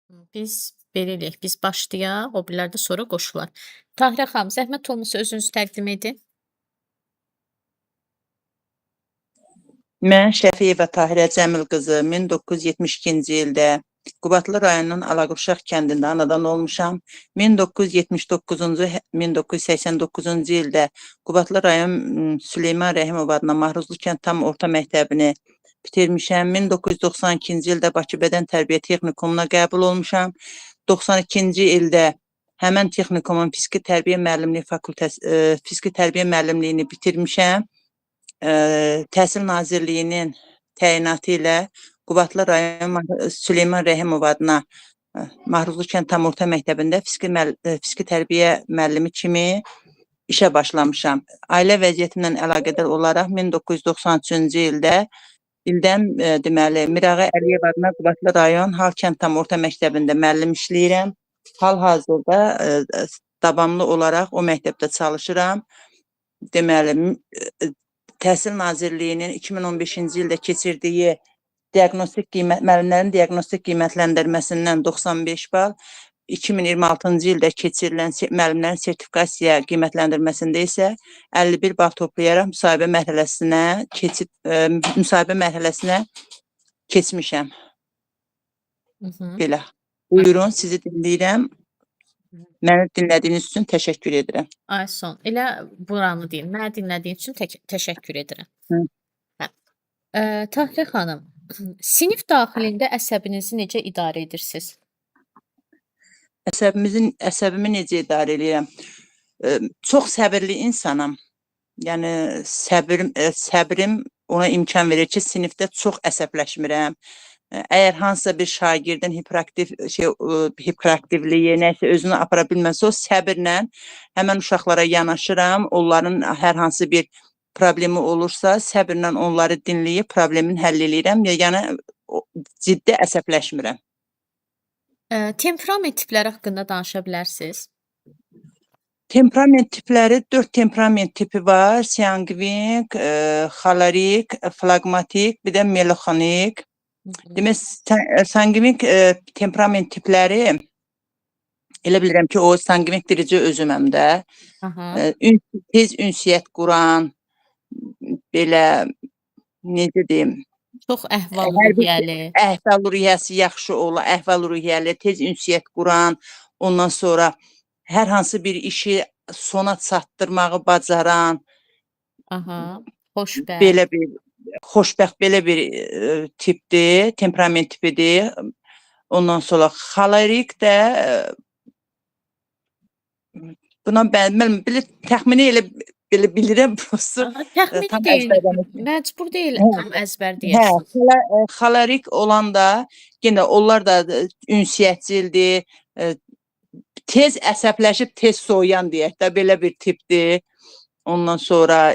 Biz belə eləyək, biz başlayaq, o birilər də sonra qoşular. Tahirə xanım, zəhmət olmasa özünüzü təqdim edin. Mən Şəfiyeva Tahirə Cəmil qızı 1972-ci ildə Qubadlı rayonunun Alaquşaq kəndində anadan olmuşam. 1979-cu 1989-cu ildə Qubadlı rayon Süleyman Rəhimov adına Mahruzlu kənd tam orta məktəbini bitirmişəm. 1992-ci ildə Bakı Bədən Tərbiyə Texnikumuna qəbul olmuşam. 92-ci ildə həmən texnikumun fiziki tərbiyə müəllimliyi fiziki tərbiyə müəllimliyini bitirmişəm. Təhsil Nazirliyinin təyinatı ilə Qubadlı rayon Süleyman Rəhimov adına Mahruzlu kənd tam orta məktəbində fiziki tərbiyə müəllimi kimi işə başlamışam. Ailə vəziyyətimlə əlaqədar olaraq 1993-cü ildən deməli Mirağa Əliyev adına Qubadlı rayon Halkənd tam orta məktəbində müəllim işləyirəm. Hal-hazırda davamlı olaraq o məktəbdə çalışıram. Deməli Təhsil Nazirliyinin 2015-ci ildə keçirdiyi müəllimlərin diaqnostik qiymətləndirməsindən 95 bal, 2026-cı ildə keçirilən müəllimlərin sertifikasiya qiymətləndirməsində isə 51 bal toplayaraq müsahibə mərhələsinə keçmişəm. Belə. Buyurun, sizi dinləyirəm. Məni dinlədiyiniz üçün təşəkkür edirəm. Ayson, elə buranı deyim. Məni dinlədiyiniz üçün təşəkkür edirəm. Tahirə xanım, sinif daxilində əsəbinizi necə idarə edirsiniz? Əsəbimi necə idarə edirəm? Çox səbirli insanam. Yəni səbrim ona imkan verir ki, sinifdə çox əsəbləşmirəm. Əgər hansısa bir şagirdin hiperaktivliyi, nəsə özünü apara bilməsə, o səbirlə həmən uşaqlara yanaşıram. Onların hər hansı bir problemi olursa, səbirlə onları dinləyib problemin həll edirəm. Yəni ciddi əsəbləşmirəm. Temperament tipləri haqqında danışa bilərsiniz? Temperament tipləri 4 temperament tipi var. Sanqvinik, xolerik, flaqmatik, bir də melanxolik. Demək, sanqvinik temperament tipləri elə bilirəm ki, o sanqvinik dirici özüməm də. Tez ünsiyyət quran, belə, necə deyim? Çox əhval-ruhiyyəli. Əhval-ruhiyyəsi yaxşı olan, əhval-ruhiyyəli, tez ünsiyyət quran, ondan sonra hər hansı bir işi sona çatdırmağı bacaran, xoşbəxt. Belə bir xoşbəxt belə bir tipdir, temperament tipidir. Ondan sonra xolerik də buna mən təxmini elə belə bilirəm. Təxmini deyil, məcbur deyil tam əzbər deyəsiniz. Xolerik olanda yenə onlar da ünsiyyətçildir, tez əsəbləşib tez soyuyan deyək də belə bir tipdir. Ondan sonra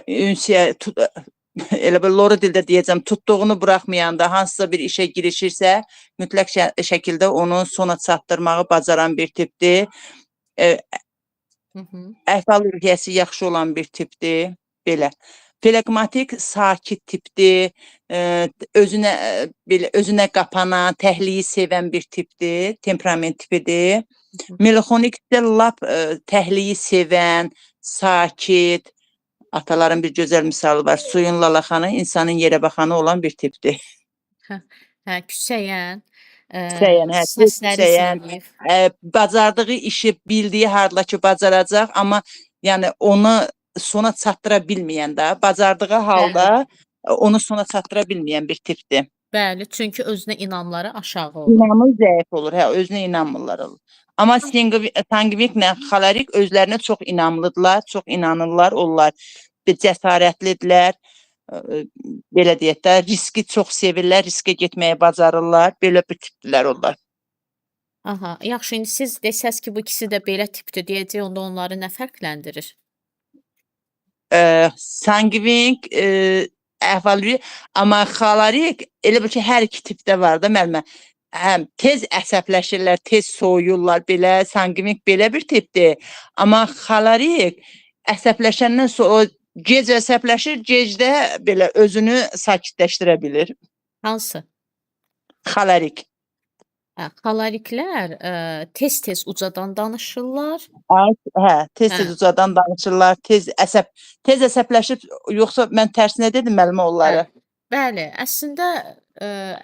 elə bir lori dildə deyəcəm, tutduğunu buraxmayanda hansısa bir işə girişirsə, mütləq şəkildə onu sona çatdırmağı bacaran bir tipdir. Əhval-ruhiyyəsi yaxşı olan bir tipdir. Belə. Flaqmatik sakit tipdir. Özünə qapanan, təhliyi sevən bir tipdir. Temperament tipidir. Melanxolik də lap təhliyi sevən, sakit. Ataların bir gözəl misalı var. Suyun lalaxanı, insanın yerə baxanı olan bir tipdir. Küsəyən, səsləri zəif. Bacardığı işi bildiyi hardla ki, bacaracaq, amma yəni onu sona çatdıra bilməyən də, bacardığı halda onu sona çatdıra bilməyən bir tipdir. Bəli, çünki özünə inamları aşağı olur. İnamı zəif olur, özünə inanmırlar olur. Amma sanqviniklə xolerik özlərinə çox inamlıdırlar, çox inanırlar, onlar cəsarətlidirlər, belə deyək də, riski çox sevirlər, riskə getməyə bacarırlar, belə bir tipdirlər onlar. Yaxşı, indi siz desəz ki, bu ikisi də belə tipdir deyəcək, onda onları nə fərqləndirir? Sanqvinik, əhval-ruhiyyə, amma xolerik elə bir ki, hər iki tipdə var da müəllimə. Tez əsəbləşirlər, tez soyuyurlar, belə, sanqvinik belə bir tipdir. Amma xolerik əsəbləşəndən sonra gec əsəbləşir, gecdə belə özünü sakitləşdirə bilir. Hansı? Xolerik. Xolariklər tez-tez ucadan danışırlar. Tez-tez Hə, ucadan danışırlar, tez əsəbləşib, yoxsa mən tərsinə dedim müəllimə hə. onları? Bəli, əslində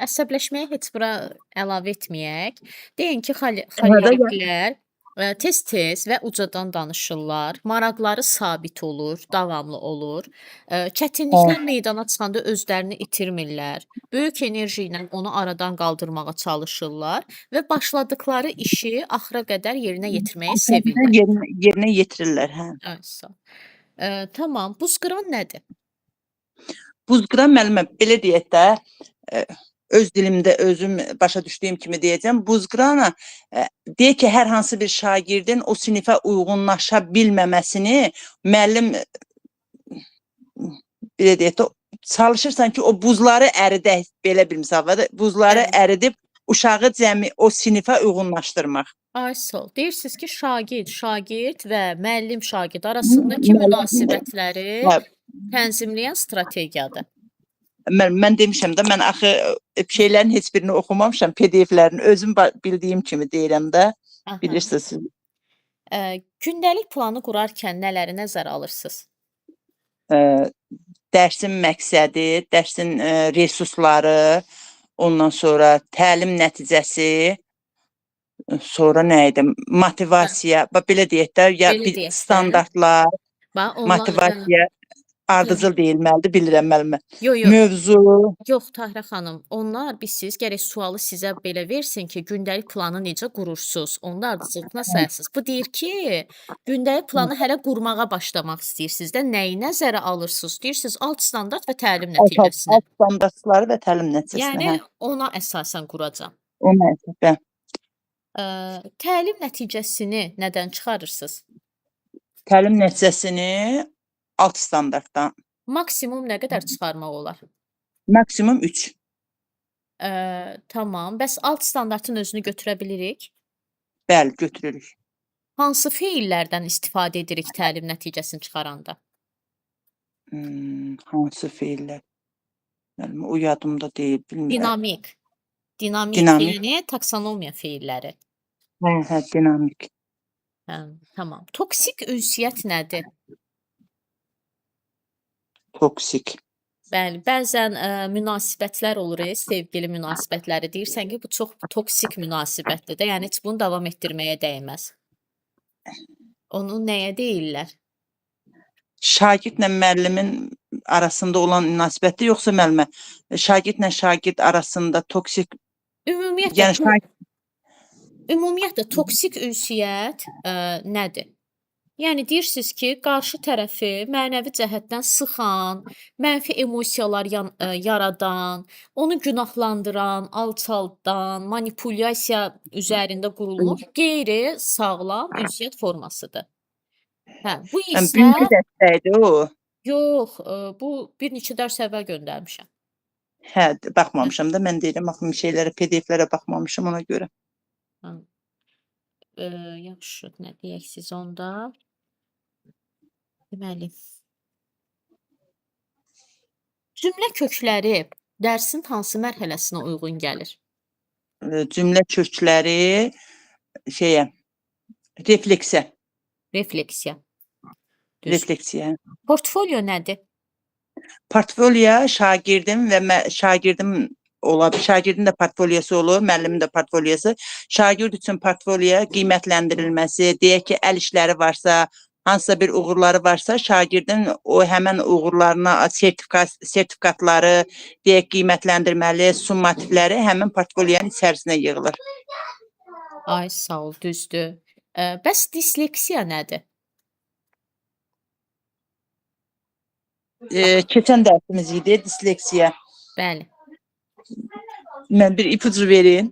əsəbləşməyi heç bura əlavə etməyək. Deyin ki, Hə də ya. xoleriklər tez-tez və ucadan danışırlar. Maraqları sabit olur, davamlı olur. Çətinliklər meydana çıxanda özlərini itirmirlər. Böyük enerji ilə onu aradan qaldırmağa çalışırlar və başladıkları işi axıra qədər yerinə yetirməyi sevirlər. Yerinə yetirirlər, hə. Evet, sağ ol. Tamam. Buzqıran nədir? Buzqıran müəllimə belə deyək də, öz dilimdə özüm başa düşdüyüm kimi deyəcəm. Buzqırana deyək ki, hər hansı bir şagirdin o sinifə uyğunlaşa bilməməsini müəllim belə deyək də çalışırsan ki, o buzları əridək, belə bir misal var da, buzları Bəli. əridib uşağı cəmi o sinifə uyğunlaşdırmaq. Ay sağ ol. Deyirsiniz ki, şagird və müəllim-şagird arasındakı münasibətləri Hə, tənzimləyən strategiyadır. mən demişəm də, mən axı şeylərin heç birini oxumamışam, PDF-lərini özüm bildiyim kimi deyirəm də, Aha. bilirsiniz siz. Gündəlik planı qurarkən nələri nəzərə alırsınız? Dərsin məqsədi, dərsin resursları, ondan sonra təlim nəticəsi, sonra nə idi? Motivasiya, belə deyək də, ya Belə deyək də. standartlar, Bax, onlar motivasiya, ardıcıl deyilməlidir, bilirəm müəllimə. Yox. Mövzu, Yox, Tahirə xanım, onlar siz gərək sualı sizə belə versin ki, gündəlik planı necə qurursuz? Onu da ardıcıllıqla sayasınız. Bu deyir ki, gündəlik planı hələ qurmağa başlamaq istəyirsiniz də, nəyi nəzərə alırsınız? Deyirsiniz alt standart və təlim nəticəsini. alt standartları və təlim nəticəsini. Yəni ona əsasən quracam. Ona əsasən. Təlim nəticəsini nədən çıxarırsınız? Təlim nəticəsini alt standartdan. Maksimum nə qədər çıxarmaq olar? Maksimum 3. Tamam. Bəs alt standartın özünü götürə bilirik? Bəli, götürürük. Hansı feillərdən istifadə edirik təlim nəticəsini çıxaranda? Hansı feillər? Müəllimə, o yadımda deyil, bilmirəm. Dinamik. Dinamik Dinamik. yəni taksonomiya feilləri. Hə, dinamik. Hə, tamam. Toksik ünsiyyət nədir? Toksik. Bəli, bəzən münasibətlər olur, sevgili münasibətləri. Deyirsən ki, bu çox toksik münasibətdir də, yəni heç bunu davam etdirməyə dəyməz. Onu nəyə deyirlər? Şagirdlə müəllimin arasında olan münasibətdir, yoxsa müəllimə, şagirdlə şagird arasında toksik, yəni Ümumiyyətlə toksik ünsiyyət nədir? Yəni deyirsiniz ki, qarşı tərəfi mənəvi cəhətdən sıxan, mənfi emosiyalar yaradan, onu günahlandıran, alçaldan, manipulyasiya üzərində qurulmuş qeyri-sağlam ünsiyyət formasıdır. Hə, bu isə bugünkü dərsdəydi o. Yox, bu bir neçə dərs əvvəl göndərmişəm. Hə, baxmamışam da, mən deyirəm, axı şeylərə, PDF-lərə baxmamışam ona görə. Yaxşı, nə deyək siz onda? Deməli, cümlə kökləri dərsin hansı mərhələsinə uyğun gəlir? Cümlə kökləri refleksiya. Refleksiya. Düz. Refleksiya. Portfolio nədir? Portfolyo şagirdin və şagirdin də portfolyosu olur, müəllimin də portfolyosu. Şagird üçün portfolyo qiymətləndirilməsi, deyək ki, əl işləri varsa, hansısa bir uğurları varsa, şagirdin o həmən uğurlarına sertifikatları, deyək, qiymətləndirməli, summativləri həmən portfolyanın içərisinə yığılır. Ay, sağ ol, düzdür. Bəs disleksiya nədir? Keçən dərsimiz idi, disleksiya. Bəli. Mən bir ipucu verin.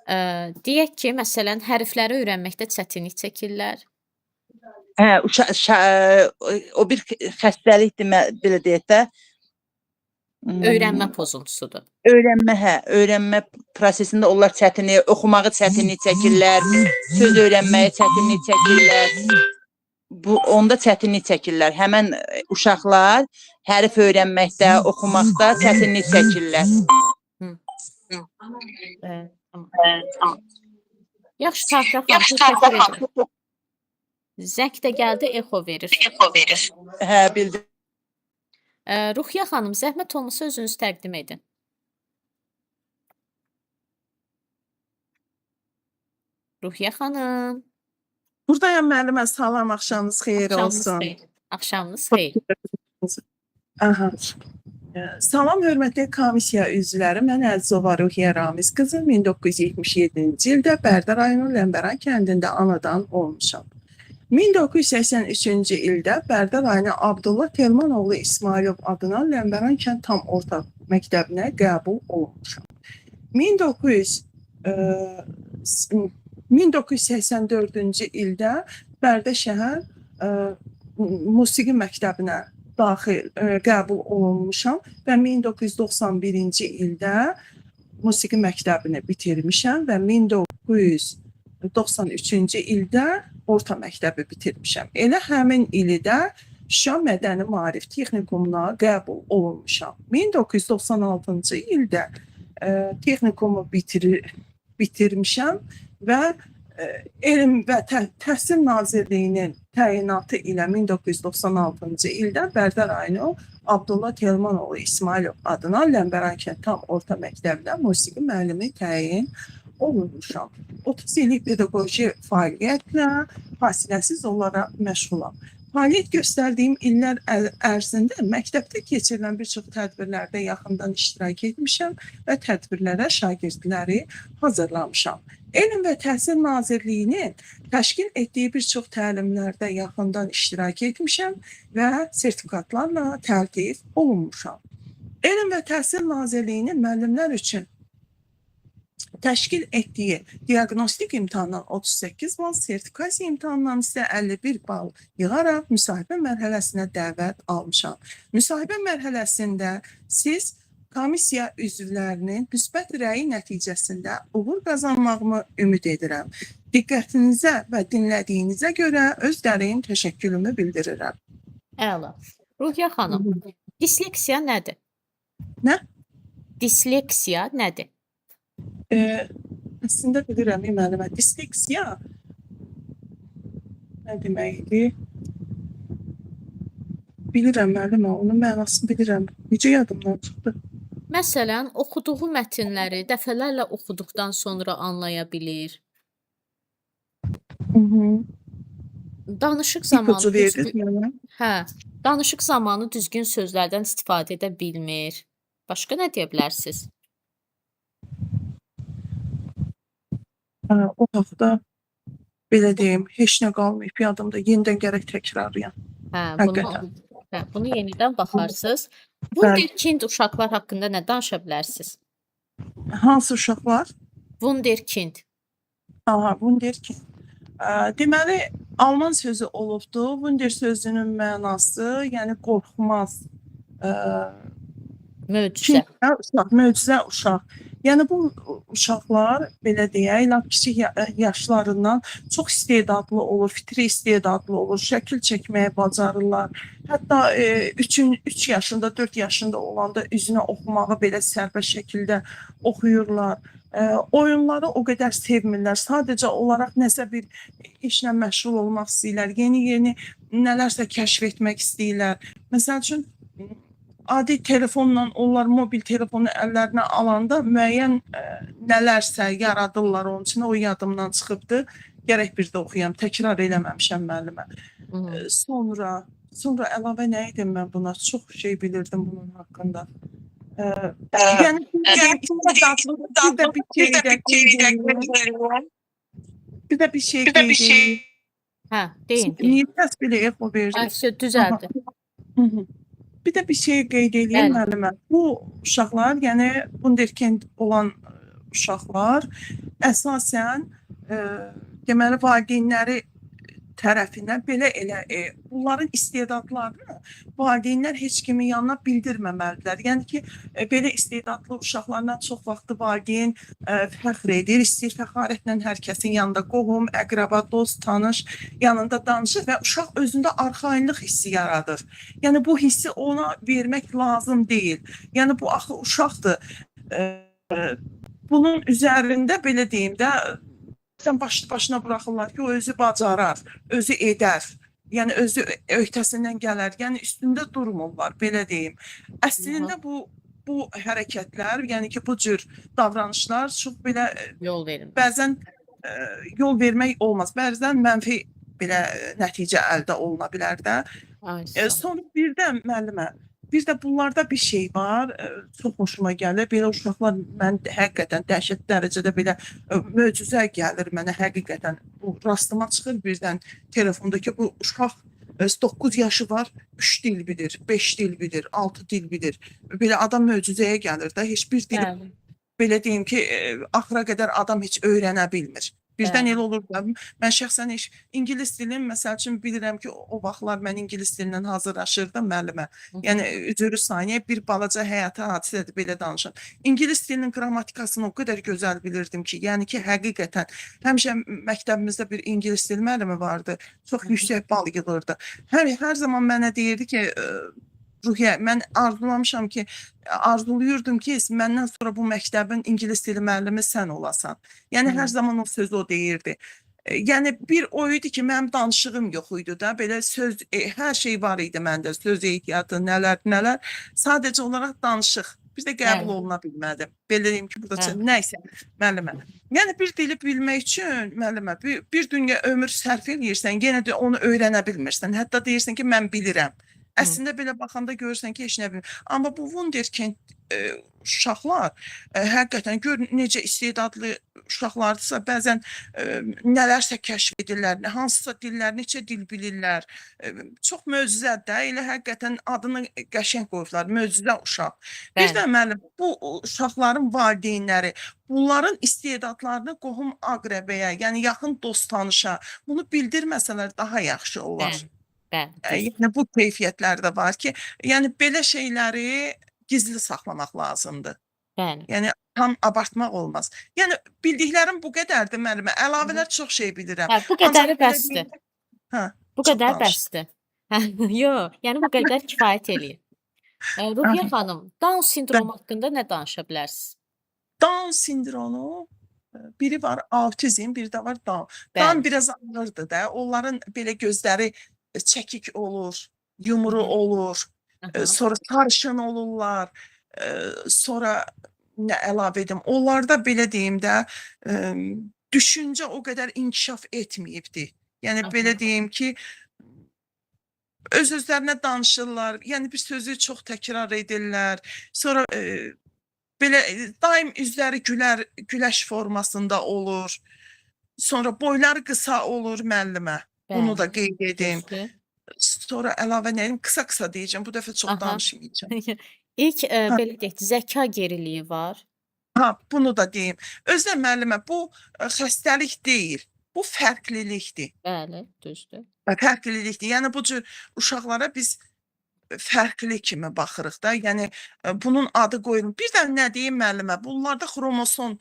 Deyək ki, məsələn, hərfləri öyrənməkdə çətinlik çəkirlər. Hə, o bir xəstəlikdir, belə deyək də. Öyrənmə pozuntusudur. Öyrənmə prosesində onlar oxumağı çətinlik çəkirlər, söz öyrənməyə çətinlik çəkirlər. Onda çətinlik çəkirlər. Həmən uşaqlar hərf öyrənməkdə, oxumaqda çətinlik çəkirlər. Tamam. Tamam. Yaxşı Tahirə xanım, təşəkkür edirəm. Zəng də gəldi, exo verir. Hə, bildim. Ruhiyyə xanım, zəhmət olmasa özünüzü təqdim edin. Ruhiyyə xanım, Buradayam müəllimə, salam, axşamınız xeyir axşamınız olsun. xeyir. Axşamınız xeyir. Aha. Salam, hörmətli komissiya üzvləri. Mən Əzizova Ruhiyyə Ramiz qızı 1977-ci ildə Bərdə rayonu Ləmbəran kəndində anadan olmuşam. 1983-cü ildə Bərdə rayonu Abdullah Telmanoğlu İsmailov adına Ləmbəran kənd tam orta məktəbinə qəbul olmuşam. 1984-cü ildə Bərdə şəhər musiqi məktəbinə qəbul olunmuşam və 1991-ci ildə musiqi məktəbini bitirmişəm və 1993-cü ildə orta məktəbi bitirmişəm. Elə həmin ili də Şuşa Mədəni Maarif Texnikumuna qəbul olunmuşam. 1996-cı ildə texnikumu bitirmişəm və Elm və Təhsil Nazirliyinin təyinatı ilə 1996-cı ildə Bərdə rayonu Abdullah Telmanoğlu İsmailov adına Ləmbəran kənd tam orta məktəbində musiqi müəllimi təyin olunmuşam. 30 illik pedaqoji fəaliyyətlə fasiləsiz olaraq məşğulam. Fəaliyyət göstərdiyim illər ərzində məktəbdə keçirilən bir çox tədbirlərdə yaxından iştirak etmişəm və tədbirlərə şagirdləri hazırlamışam. Elm və Təhsil Nazirliyinin təşkil etdiyi bir çox təlimlərdə yaxından iştirak etmişəm və sertifikatlarla təltif olunmuşam. Elm və Təhsil Nazirliyinin müəllimlər üçün təşkil etdiyi diaqnostik imtahandan 38 bal, sertifikasiya imtahandan isə 51 bal yığaraq müsahibə mərhələsinə dəvət almışam. Müsahibə mərhələsində siz komissiya üzvlərinin müsbət rəyi nəticəsində uğur qazanmağımı ümid edirəm. Diqqətinizə və dinlədiyinizə görə öz dərin təşəkkürümü bildirirəm. Əla. Ruhiyyə xanım, disleksiya nədir? Nə? Disleksiya nədir? Əslində bilirəm, müəllimə. Disleksiya nə deməkdir? Bilirəm, müəllimə, onun mənasını bilirəm. Necə yadımdan çıxdı? Məsələn, oxuduğu mətnləri dəfələrlə oxuduqdan sonra anlaya bilir. Danışıq zamanı danışıq zamanı düzgün sözlərdən istifadə edə bilmir. Başqa nə deyə bilərsiniz? O vaxtda belə deyim, heç nə qalmayıb yadımda. Yenidən gərək təkrarlayam. Bunu yenidən baxarsınız. Wunderkind uşaqlar haqqında nə danışa bilərsiniz? Hansı uşaqlar? Wunderkind. Wunderkind. Deməli, alman sözü olubdur. Wunder sözünün mənası, yəni qorxmaz, möcüzə uşaq. Yəni bu uşaqlar, belə deyək, kiçik yaşlarından çox istedadlı olur, fitri istedadlı olur, şəkil çəkməyə bacarırlar. Hətta 3 yaşında, 4 yaşında olanda üzünə oxumağı belə sərbəst şəkildə oxuyurlar. Oyunları o qədər sevmirlər. Sadəcə olaraq nəsə bir işlə məşğul olmaq istəyirlər. Yeni nələrsə kəşf etmək istəyirlər. Məsəl üçün, adi telefonla, onlar mobil telefonu əllərinə alanda müəyyən nələrsə yaradırlar onun üçün. O yadımdan çıxıbdır. Gərək bir də oxuyam. Təkrar eləməmişəm müəllimə. Sonra əlavə nə edim mən buna? Çox şey bilirdim bunun haqqında. Yəni, bir də bir şey qeyd edeyim. Deyin. Niyə səs belə exo verir? Düzəldi. Bir də bir şey qeyd edeyim müəllimə. Bu uşaqlar, yəni wunderkind olan uşaqlar əsasən deməli valideynləri tərəfindən belə bunların istedadlarını valideynlər heç kimin yanına bildirməməlidirlər. Yəni ki, belə istedadlı uşaqlarla çox vaxtı valideyn fəxr edir, istəyir fəxarətlə hər kəsin yanında qohum, əqrəba, dost, tanış yanında danışır və uşaq özündə arxayınlıq hissi yaradır. Yəni bu hissi ona vermək lazım deyil. Yəni bu axı uşaqdır. bunun üzərində belə deyim də, sən başlı başına buraxırlar ki, o özü bacarar, özü edər. Yəni özü öhdəsindən gələr. Yəni üstündə durmurlar, belə deyim. Əslində bu hərəkətlər, yəni ki, bu cür davranışlar çox belə Yol verin. bəzən yol vermək olmaz. Bəzən mənfi belə nəticə əldə oluna bilər də. Ay, sağ ol. Sonra bir də müəllimə, bir də bunlarda bir şey var, çox xoşuma gəlir. Belə uşaqlar mən həqiqətən dəhşət dərəcədə belə möcüzə gəlir mənə həqiqətən. Bu rastıma çıxır birdən telefondakı bu uşaq 9 yaşı var, 3 dil bilir, 5 dil bilir, 6 dil bilir. Belə adam möcüzəyə gəlir də, heç bir dil Bəli. belə deyim ki, axıra qədər adam heç öyrənə bilmir. Birdən Bəli. elə olur da, mən şəxsən heç ingilis dilini məsəl üçün bilirəm ki, o vaxtlar mən ingilis dilindən hazırlaşırdım müəllimə. Yəni üzrü saniyə bir balaca həyati hadisədir belə danışım. İngilis dilinin qrammatikasını o qədər gözəl bilirdim ki, yəni ki, həqiqətən həmişə məktəbimizdə bir ingilis dili müəllimi vardı. Çox yüksək bal yığırdı. Hər zaman mənə deyirdi ki, Ruhiyyə, mən arzulamışam ki, arzuluyurdum ki, məndən sonra bu məktəbin ingilis dili müəllimi sən olasan. Yəni hər zaman o sözü o deyirdi. Yəni bir o idi ki, mənim danışığım yox idi da, belə söz, hər şey var idi məndə, söz ehtiyatı, nələr. Sadəcə olaraq danışıq. Bir də qəbul oluna bilmədim. Belə deyim ki, burada nəysə, müəllimə. Yəni bir dili bilmək üçün, müəllimə, bir dünya ömür sərf edirsən, yenə də onu öyrənə bilmirsən. Hətta deyirsən ki, mən bilirəm. Əslində belə baxanda görürsən ki, heç nə bilmir. Amma bu wunderkind uşaqlar həqiqətən gör necə istedadlı uşaqlardırsa, bəzən nələrsə kəşf edirlər, hansısa dillər, neçə dil bilirlər. Çox möcüzədir də, elə həqiqətən adını qəşəng qoyublar, möcüzə uşaq. Bir də müəllim, bu uşaqların valideynləri bunların istedadlarını qohum aqrəbəyə, yəni yaxın dost tanışa bunu bildirməsələr daha yaxşı olar. Yəni bu keyfiyyətlər də var ki, yəni belə şeyləri gizli saxlamaq lazımdır. Yəni tam abartmaq olmaz. Yəni bildiklərim bu qədərdir müəllimə. Əlavələr çox şey bilirəm. Bu qədəri bəsdir. Bu qədər bəsdir. Yox, yəni bu qədər kifayət eləyir. Ruhiyyə xanım, Down sindromu haqqında nə danışa bilərsiniz? Down sindromu biri var autizm, biri də var Down. Down biraz ağırdır da. Onların belə gözləri çəkik olur, yumru olur, sonra sarışın olurlar, sonra nə əlavə edim, onlarda belə deyim də, düşüncə o qədər inkişaf etməyibdir. Yəni belə deyim ki, öz-özlərinə danışırlar, yəni bir sözü çox təkrar edirlər, sonra belə daim üzləri güləş formasında olur, sonra boyları qısa olur müəllimə. Bunu da qeyd edim. Sonra əlavə nəyim? Qısa deyəcəm. Bu dəfə çox danışmayacağım. İlk belə deyək, zəka geriliyi var. Bunu da deyim. Özdə müəllimə, bu xəstəlik deyil. Bu fərqlilikdir. Bəli, düzdür. Fərqlilikdir. Yəni bu cür uşaqlara biz fərqli kimi baxırıq da. Yəni bunun adı qoyulur. Bir də nə deyim müəllimə? Bunlarda xromosom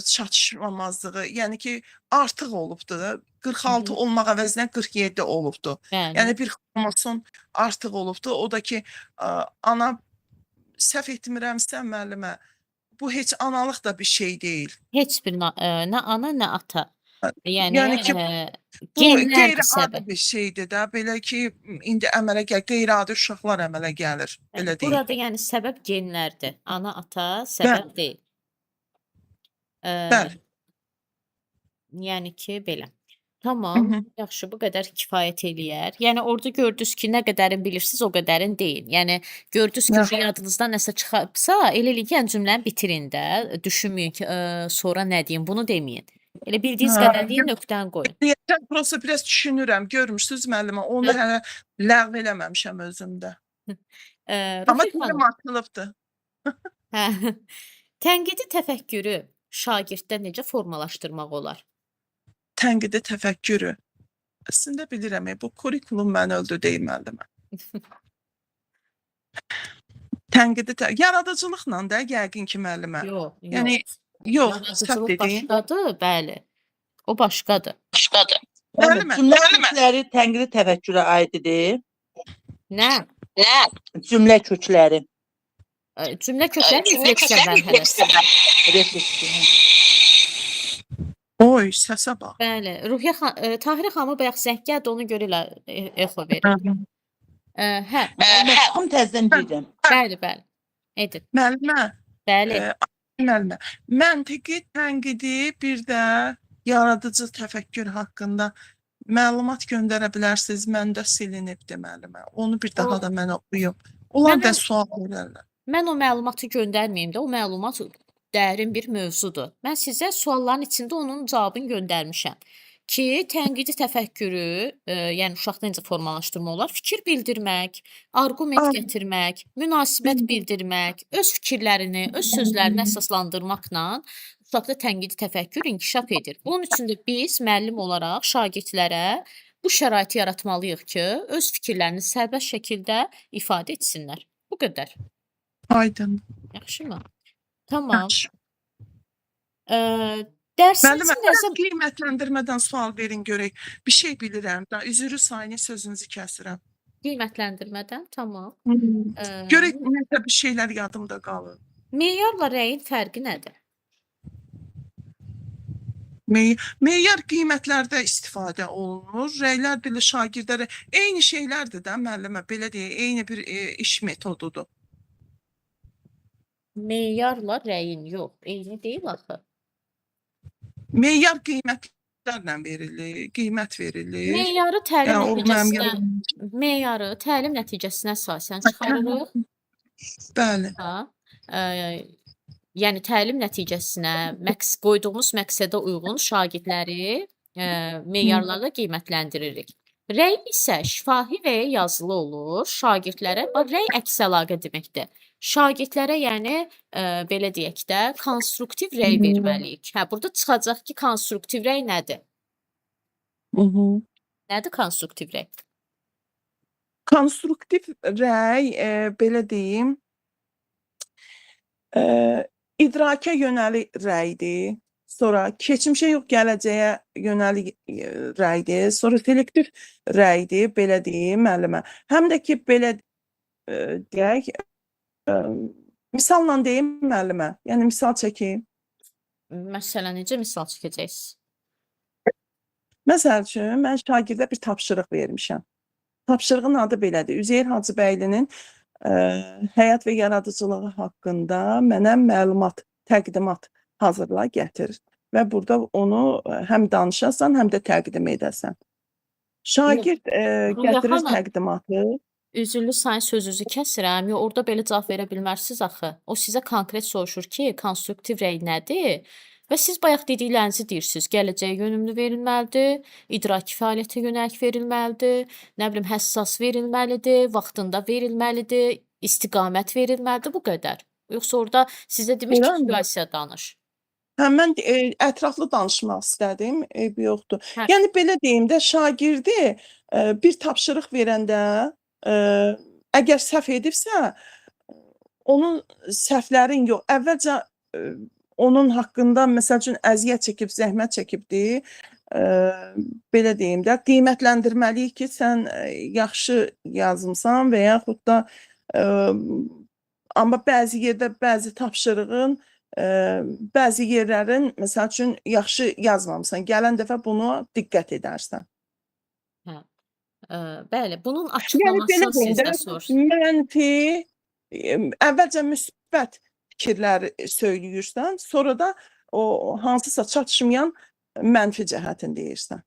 çatışmamazlığı, yəni ki, artıq olubdur da. 46 olmaq əvəzinə 47 olubdur. Yəni bir xromosom artıq olubdur. O da ki, ana səhv etmirəmsə müəllimə, bu heç analıq da bir şey deyil. Heç bir nə ana, nə ata. Yəni ki, bu qeyri-adi bir şeydir də. Belə ki, indi əmələ gəlir, qeyri-adi uşaqlar əmələ gəlir. Belə deyil. Burada yəni səbəb genlərdir. Ana, ata səbəb deyil. Bəli. Yəni ki, belə. Tamam, yaxşı, bu qədər kifayət eləyər. Yəni orada gördünüz ki, nə qədərin bilirsiniz, o qədərin deyil. Yəni gördünüz ki, yadınızdan nəsə çıxarsa, elə eləyin ki, yəni cümləni bitirin də. Düşünməyin ki, sonra nə deyim, bunu deməyin. Elə bildiyiniz qədər deyin, nöqtəni qoyun. Deyəcəm, prosta biraz düşünürəm, görmüşsünüz müəllimə, onu hələ ləğv eləməmişəm özümdə. Amma dilim açılıbdır. Tənqidi təfəkkürü şagirddə necə formalaşdırmaq olar? Tənqidi təfəkkürü. Əslində bilirəm, bu kurikulum məni öldü deyil müəllimə. Tənqidi yaradıcılıqla da yəqin ki müəllimə. Yox. Yəni yox, Yaradıcılıq başqadır, bəli. O başqadır. Cümlə kökləri tənqidi təfəkkürə aiddir. Nə? Cümlə kökləri. Cümlə kökləri refleksiya mərhələsi. Refleksiya. Oy, səsə bax. Bəli, Tahirə xanıma bayaq zəng gəldi, ona görə elə exo verir. Hə, Tam təzədən deyirəm. bəli, bəli. Edin. Müəllimə, Bəli. müəllimə, məntiqi tənqidi bir də yaradıcı təfəkkür haqqında məlumat göndərə bilərsiniz. Məndə silinibdi müəllimə. Onu bir daha da mənə oxuyub. Onlar da sual verərlər. Mən o məlumatı göndərməyim də, o məlumat dərin bir mövzudur. Mən sizə sualların içində onun cavabını göndərmişəm. Ki, tənqidi təfəkkürü, yəni uşaqda necə formalaşdırma olar? Fikir bildirmək, arqument gətirmək, münasibət bildirmək, öz fikirlərini, öz sözlərini əsaslandırmaqla uşaqda tənqidi təfəkkür inkişaf edir. Bunun üçün də biz müəllim olaraq şagirdlərə bu şəraiti yaratmalıyıq ki, öz fikirlərini sərbəst şəkildə ifadə etsinlər. Bu qədər. Aydın. Yaxşımı? Tamam. Yaxşı. Dərsinizin Müəllimə, nəzəm qiymətləndirmədən sual verin görək. Bir şey bilirəm da, üzrü sayını sözünüzü kəsirəm. qiymətləndirmədən, tamam. Görək nəsə bir şeylər yadımda qalır. Meyarla rəyin fərqi nədir? Meyar qiymətlərdə istifadə olunur. Rəylər belə şagirdlərə eyni şeylərdir də müəllimə, belə deyək, eyni bir iş metodudur. Meyarla rəyin yox, eyni deyil axı. Meyar qiymətlərlə verilir, qiymət verilir. Meyarı Yəni, təlim nəticəsinə əsasən çıxarırıq. Bəli. Yəni təlim nəticəsinə, qoyduğumuz məqsədə uyğun şagirdləri meyarlarla qiymətləndiririk. Rəy isə şifahi və ya yazılı olur. Şagirdlərə, rəy əks əlaqə deməkdir. Şagirdlərə, yəni belə deyək də, konstruktiv rəy verməliyik. Hə, burada çıxacaq ki, konstruktiv rəy nədir? Nədir konstruktiv rəy? Konstruktiv rəy, belə deyim, idraka yönəlik rəydir. Sonra keçmişə yox, gələcəyə yönəlik rəydir. Sonra selektiv rəydir, belə deyim müəllimə. Həm də ki, belə deyək, misalla deyim müəllimə. Yəni misal çəkeyim. Məsələn, necə misal çəkəcəksiniz? Məsəl üçün, mən şagirdə bir tapşırıq vermişəm. Tapşırığın adı belədir. Üzeyir Hacıbəylinin həyat və yaradıcılığı haqqında mənə məlumat, təqdimat hazırla gətir və burada onu həm danışasan, həm də təqdim edəsən. Şagird gətirir təqdimatı. Üzrlü sayın sözünüzü kəsirəm. Orada belə cavab verə bilmərsiniz axı. O sizə konkret soruşur ki, konstruktiv rəy nədir? Və siz bayaq dediklərinizi deyirsiniz. Gələcəyə yönümlü verilməlidir, idraki fəaliyyətə yönəlik verilməlidir, nə bilim həssas verilməlidir, vaxtında verilməlidir, istiqamət verilməlidir, bu qədər. Yoxsa orada sizə demiş ki, situasiya danış. Hə, mən ətraflı danışmaq istədim, eybi yoxdur. Yəni belə deyim də, şagirdi bir tapşırıq verəndə əgər səhv edibsə, onun səhvlərin yox, əvvəlcə onun haqqında məsəl üçün əziyyət çəkib, zəhmət çəkibdir, belə deyim də, qiymətləndirməliyik ki, sən yaxşı yazmısan və yaxud da amma bəzi yerdə, bəzi tapşırığın, bəzi yerlərin, məsəl üçün, yaxşı yazmamısan. Gələn dəfə bunu diqqət edərsən. Bəli, bunun açıqlamasını sizdə soruşsun. Mənfi, əvvəlcə müsbət fikirlər söyləyirsən, sonra da o hansısa çatışmayan mənfi cəhətini deyirsən.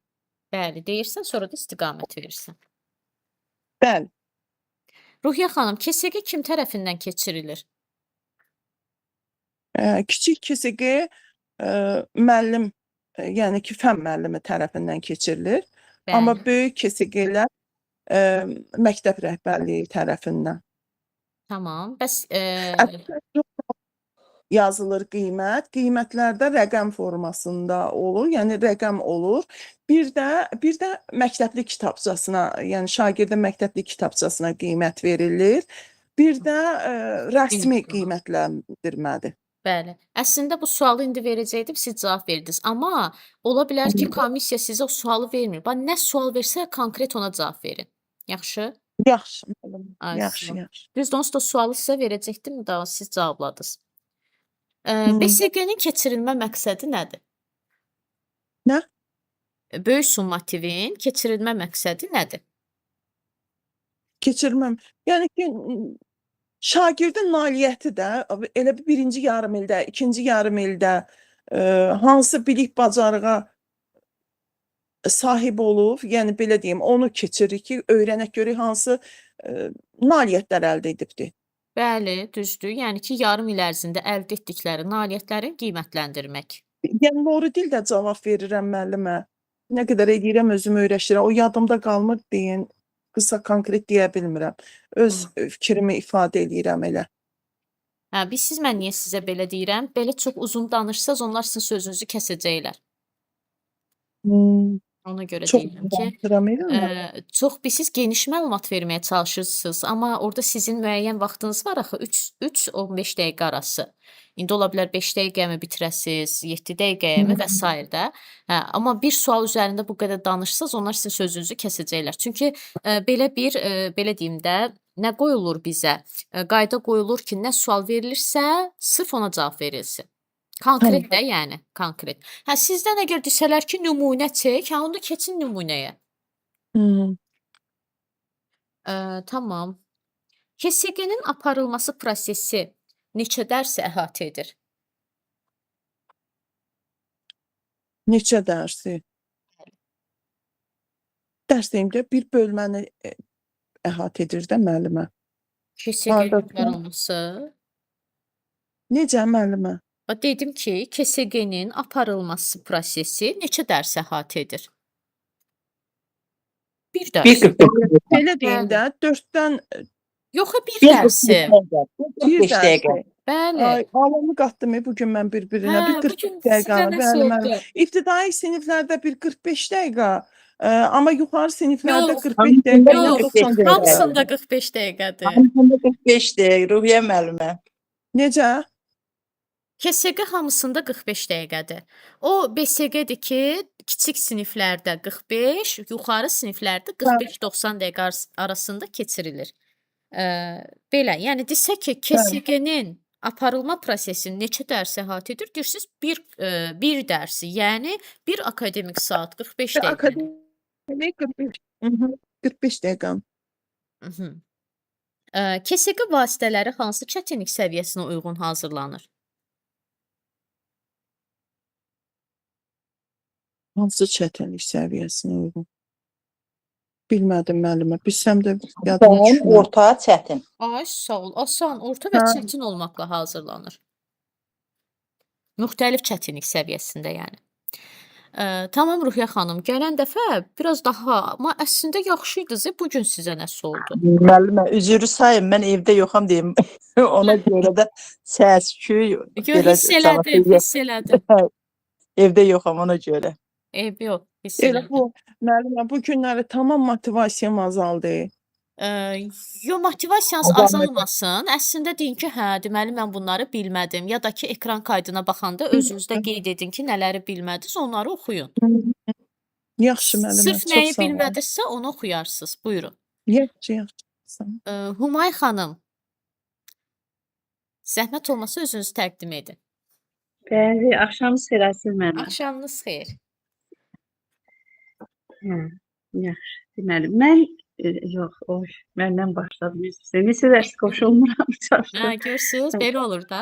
Bəli, deyirsən, sonra da istiqamət verirsən. Bəli. Ruhiyyə xanım, KSQ kim tərəfindən keçirilir? Kiçik KSQ müəllim, yəni ki, fən müəllimi tərəfindən keçirilir. Amma böyük KSQ-lər məktəb rəhbərliyi tərəfindən. Tamam. Bəs yazılır qiymət. Qiymətlərdə rəqəm formasında olur, yəni rəqəm olur. Bir də məktəbli kitabçasına, yəni şagirdə məktəbli kitabçasına qiymət verilir. Bir də rəsmi qiymətləndirmədir. Bəli. Əslində bu sualı indi verəcəkdim, siz cavab verdiniz. Amma ola bilər ki, komissiya sizə o sualı vermir. Nə sual versə konkret ona cavab verin. Yaxşı? Yaxşı müəllim. Ay, Yaxşı, sağ ol. yaxşı. Düzdür, onsuz da sualı sizə verəcəkdim, daha siz cavabladınız. Hı. BSG-nin keçirilmə məqsədi nədir? Nə? Böyük summativin keçirilmə məqsədi nədir? Keçirməm. Yəni ki, şagirdin nailiyyəti də elə bir birinci yarım ildə, ikinci yarım ildə hansı bilik bacarığa sahib olub, yəni belə deyim, onu keçiririk ki, öyrənək görək hansı nailiyyətlər əldə edibdir. Bəli, düzdür. Yəni ki, yarım il ərzində əldə etdikləri nailiyyətləri qiymətləndirmək. Yəni doğru dildə cavab verirəm müəllimə. Nə qədər edirəm özümü öyrəşdirəm. O yadımda qalmır deyin. Qısa konkret deyə bilmirəm. Öz fikrimi ifadə eləyirəm elə. Hə, bilirsiz mən niyə sizə belə deyirəm? Belə çox uzun danışsaz onlar sizin sözünüzü kəsəcəklər. Ona görə Çox deyirəm ki, danışıram elə. çox bilirsiz geniş məlumat verməyə çalışırsınız, amma orada sizin müəyyən vaxtınız var axı 3-15 dəqiqə arası. İndi ola bilər 5 dəqiqəmi bitirəsiz, 7 dəqiqəyəmi və s. də. Hə, amma bir sual üzərində bu qədər danışsaz onlar sizin sözünüzü kəsəcəklər. Çünki belə bir belə deyim də, nə qoyulur bizə? Qayda qoyulur ki, nə sual verilirsə, sırf ona cavab verilsin. Konkret də, yəni, konkret. Hə, sizdən əgər desələr ki, nümunə çək, hə, onda keçin nümunəyə. Tamam. KSG-nin aparılması prosesi neçə dərsi əhatə edir? Neçə dərsi? Dərs deyimdə bir bölməni əhatə edir də müəllimə. KSG-nin aparılması. Necə müəllimə? Dedim ki, KSG-nin aparılması prosesi neçə dərs əhatə edir? Bir dərs. Belə deyim də, 4-dən Yox, bir dərsi. bir dərsi. Bəli. Alanı qatdım bugün mən bir-birinə. Hə, Bir bugün 45 dəqiqə. sizə nəsə oldu? İbtidai siniflərdə bir 45 dəqiqə, amma yuxarı siniflərdə Yox, 45 dəqiqə ilə Yox, 90 dəqiqə. hamısında 45 dəqiqədir. Hamısında 45-dir, Ruhiyyə müəllimə. Necə? KSG hamısında 45 dəqiqədir. O BSG-dir ki, kiçik siniflərdə 45, yuxarı siniflərdə 45-90 dəqiqə arasında keçirilir. Belə, yəni desək ki, KSG-nin aparılma prosesi neçə dərs əhatə edir? Deyirsiniz, bir dərsi, yəni bir akademik saat 45 dəqiqə. Akademik 45. 45 dəqiqə. KSG vasitələri hansı çətinlik səviyyəsinə uyğun hazırlanır? Hansı çətinlik səviyyəsinə uyğun? Bilmədim müəllimə. Bilsəm də yadıma düşmür. Orta, çətin. Ay, sağ ol. Asan, orta və çətin olmaqla hazırlanır. Müxtəlif çətinlik səviyyəsində, yəni. Tamam Ruhiyyə xanım, gələn dəfə biraz daha, amma əslində yaxşı idi. Bu gün sizə nəsə oldu? Müəllimə, üzrü sayın, mən evdə yoxam deyim. Ona görə də səs-küy Hiss elədim. Evdə yoxam ona görə. Ev yox, hiss Elə elədim. bu müəllimə bu günləri tamam motivasiyam azaldı. Yo, motivasiyanız azalmasın. Əslində deyin ki, hə, deməli mən bunları bilmədim. Ya da ki, ekran kaydına baxanda özünüzdə qeyd edin ki, nələri bilmədiniz, onları oxuyun. Yaxşı müəllimə, Sırf çox nəyi sağ olun. bilmədinizsə, onu oxuyarsınız. Buyurun. Yaxşı, yaxşı. Humay xanım, zəhmət olmasa özünüzü təqdim edin. Bəli, axşamınız xeyir Asil müəllim. Axşamınız xeyir. Yaxşı. Deməli, mən yox, məndən başladım. Neçə dərs qoşulmuram, çaşdım. Görürsünüz, belə olur da.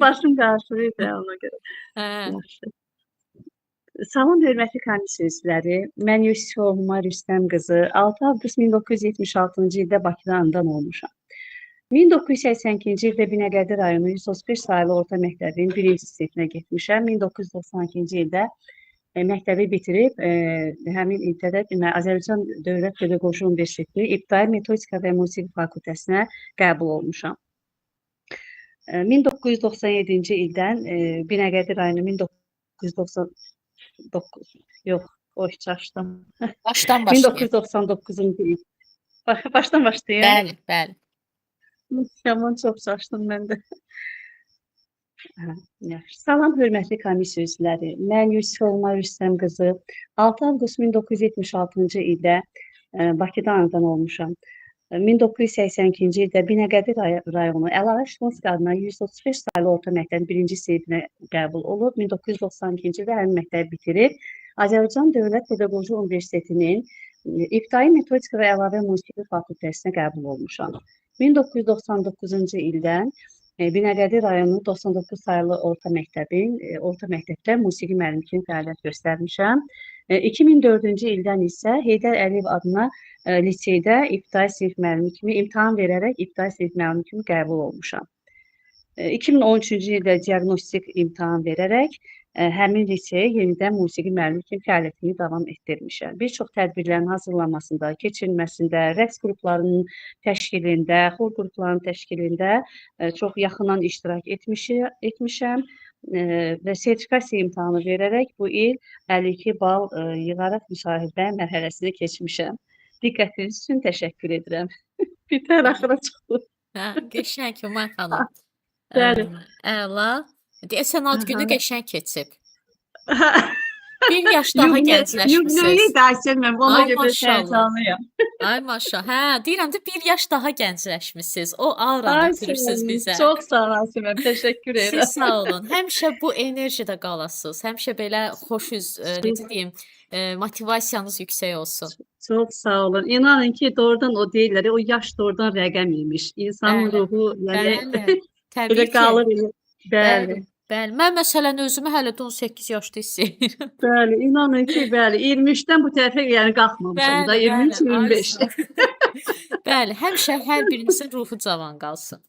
Başım qarşılıydı ona görə. Yaxşı. Salam hörmətli komissiya üzvləri. Mən Yusifova Humay Rüstəm qızı 6 avqust 1976-cı ildə Bakıda anadan olmuşam. 1982-ci ildə Binəqədi rayonu 135 saylı orta məktəbin 1-ci sinifinə getmişəm. 1992-ci ildə məktəbi bitirib, həmin ildə Azərbaycan Dövlət Pedaqoji Universiteti İbtidai Metodika və Musiqi fakültəsinə qəbul olmuşam. 1997-ci ildən Binəqədi rayonu 1999, yox, çaşdım. Başdan başlayın. 1999-cu il. Başdan başlayın. Bəli, bəli. Yaman çox çaşdım mən də. Salam hörmətli komissiya üzvləri. Mən Yusifova Rüstəm qızı 6 avqust 1976-cı ildə Bakıda anadan olmuşam. 1982-ci ildə Binəqədi rayonu Əlağa Şlonski adına 135 saylı orta məktəbin 1-ci sinifinə qəbul olub. 1992-ci ildə həmin məktəbi bitirib. Azərbaycan Dövlət Pedaqoji Universitetinin İbtidai Metodika və Əlavə Musiqi fakültəsinə qəbul olmuşam. 1999-cu ildən Binəqədi rayonu 99 saylı orta məktəbdə musiqi müəllimi kimi fəaliyyət göstərmişəm. 2004-cü ildən isə Heydər Əliyev adına liseydə ibtidai sinif müəllimi kimi imtahan verərək ibtidai sinif müəllimi kimi qəbul olmuşam. 2013-cü ildə diaqnostik imtahan verərək həmin liseyə yenidən musiqi müəllimi kimi fəaliyyətimi davam etdirmişəm. Bir çox tədbirlərin hazırlanmasında, keçirilməsində, rəqs qruplarının təşkilində, xor qruplarının təşkilində çox yaxından iştirak etmişəm və sertifikasiya imtahanı verərək bu il 52 bal yığaraq müsahibə mərhələsini keçmişəm. Diqqətiniz üçün təşəkkür edirəm. Bitər axıra çıxdı. Qəşəng Hüman xanım. Bəli. Əla. Deyəsən ad günü qəşəng keçib. Bir yaş daha Yubileyi gəncləşmisiniz. də açılmam, ona Ay, görə maşallah. səncanlıyam. Ay maşallah. Hə, deyirəm də bir yaş daha gəncləşmisiniz. O auranı ötürürsüz bizə. Çox sağ olasın, təşəkkür Siz edirəm. sağ olun. Həmişə bu enerjide qalasınız. Həmişə belə xoşuz, necə deyim, motivasiyanız yüksək olsun. Çox sağ olun. İnanın ki, doğrudan o deyirlər, o yaş doğrudan rəqəm imiş. İnsanın Bəli, ruhu, yəni Bəli. Təbii elə ki. qalır. Bəli. Bəli. Bəli. Mən məsələn özümü hələ də 18 yaşda hiss edirəm. Bəli, inanın ki, bəli, 23-dən bu tərəfə yəni qalxmamışam da, 23-25. Bəli, həmişə hər birinizin ruhu cavan qalsın.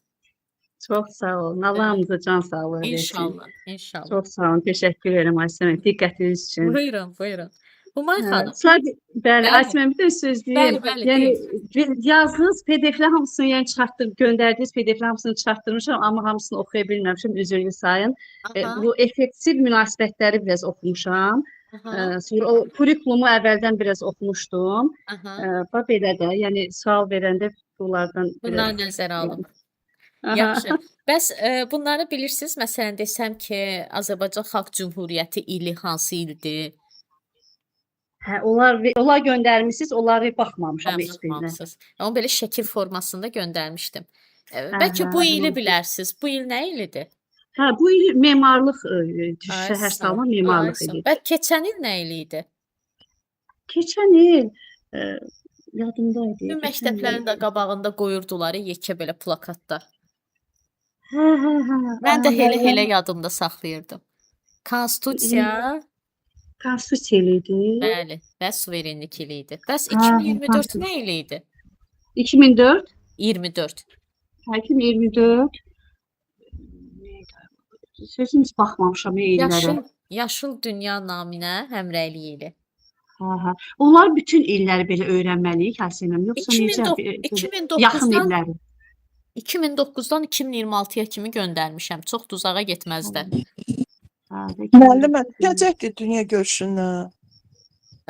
Çox sağ olun. Allah hamınıza can sağlığı versin. İnşallah, inşallah. Çox sağ olun. Təşəkkür edirəm Aysən. Diqqətiniz üçün. Buyurun, buyurun. Human xanım. Bəli, Bəli. Aysən bir də söz deyim. Bəli, Yəni yazdığınız PDF-lər hamısını yəni çıxartdım, göndərdiyiniz PDF-lər hamısını çıxartdırmışam, amma hamısını oxuya bilməmişəm, üzrlü sayın. Aha, Bu effektiv münasibətləri biraz oxumuşam. aha, Sonra o kurikulumu əvvəldən biraz oxumuşdum. aha. Bax belə də, yəni sual verəndə bunlardan Bunları nəzərə alın. Aha. Yaxşı. Bəs bunları bilirsiniz? Məsələn desəm ki, Azərbaycan Xalq Cümhuriyyəti ili hansı ildir? Hə, onlar göndərmisiniz, onları baxmamışam heç birinə. Baxmamışsınız. Amma belə şəkil formasında göndərmişdim. Bəlkə bu ili bilərsiniz. Bu il nə ilidir? Hə, bu il memarlıq Ay, şəhər sağ ol. salma Ay, memarlıq sağ ol. idi. Bəlkə keçən il nə ili idi? Keçən il yadımdaydı. Bütün keçən məktəblərin də qabağında qoyurdular yekə belə plakatlar. il. Hə. Mən də Aha, elə yadımda saxlayırdım. Konstitusiya, Konstitusiya idi. bəli, və suverenlik ili idi. Bəs Hə, 2024 nə ili idi? 2004. 24. Hə, 2024. Sözünüz baxmamışam illərə. Yaşıl dünya naminə həmrəylik ili. Hə. Onlar bütün illəri belə öyrənməliyik, Həsənəm, yoxsa necə? 2009 Yaxın 2009-dan illəri. 2009-dan 2026-ya kimi göndərmişəm. Çox da uzağa getməzdə. Hə, Müəllimə, gələcəkdir dünya görüşünə.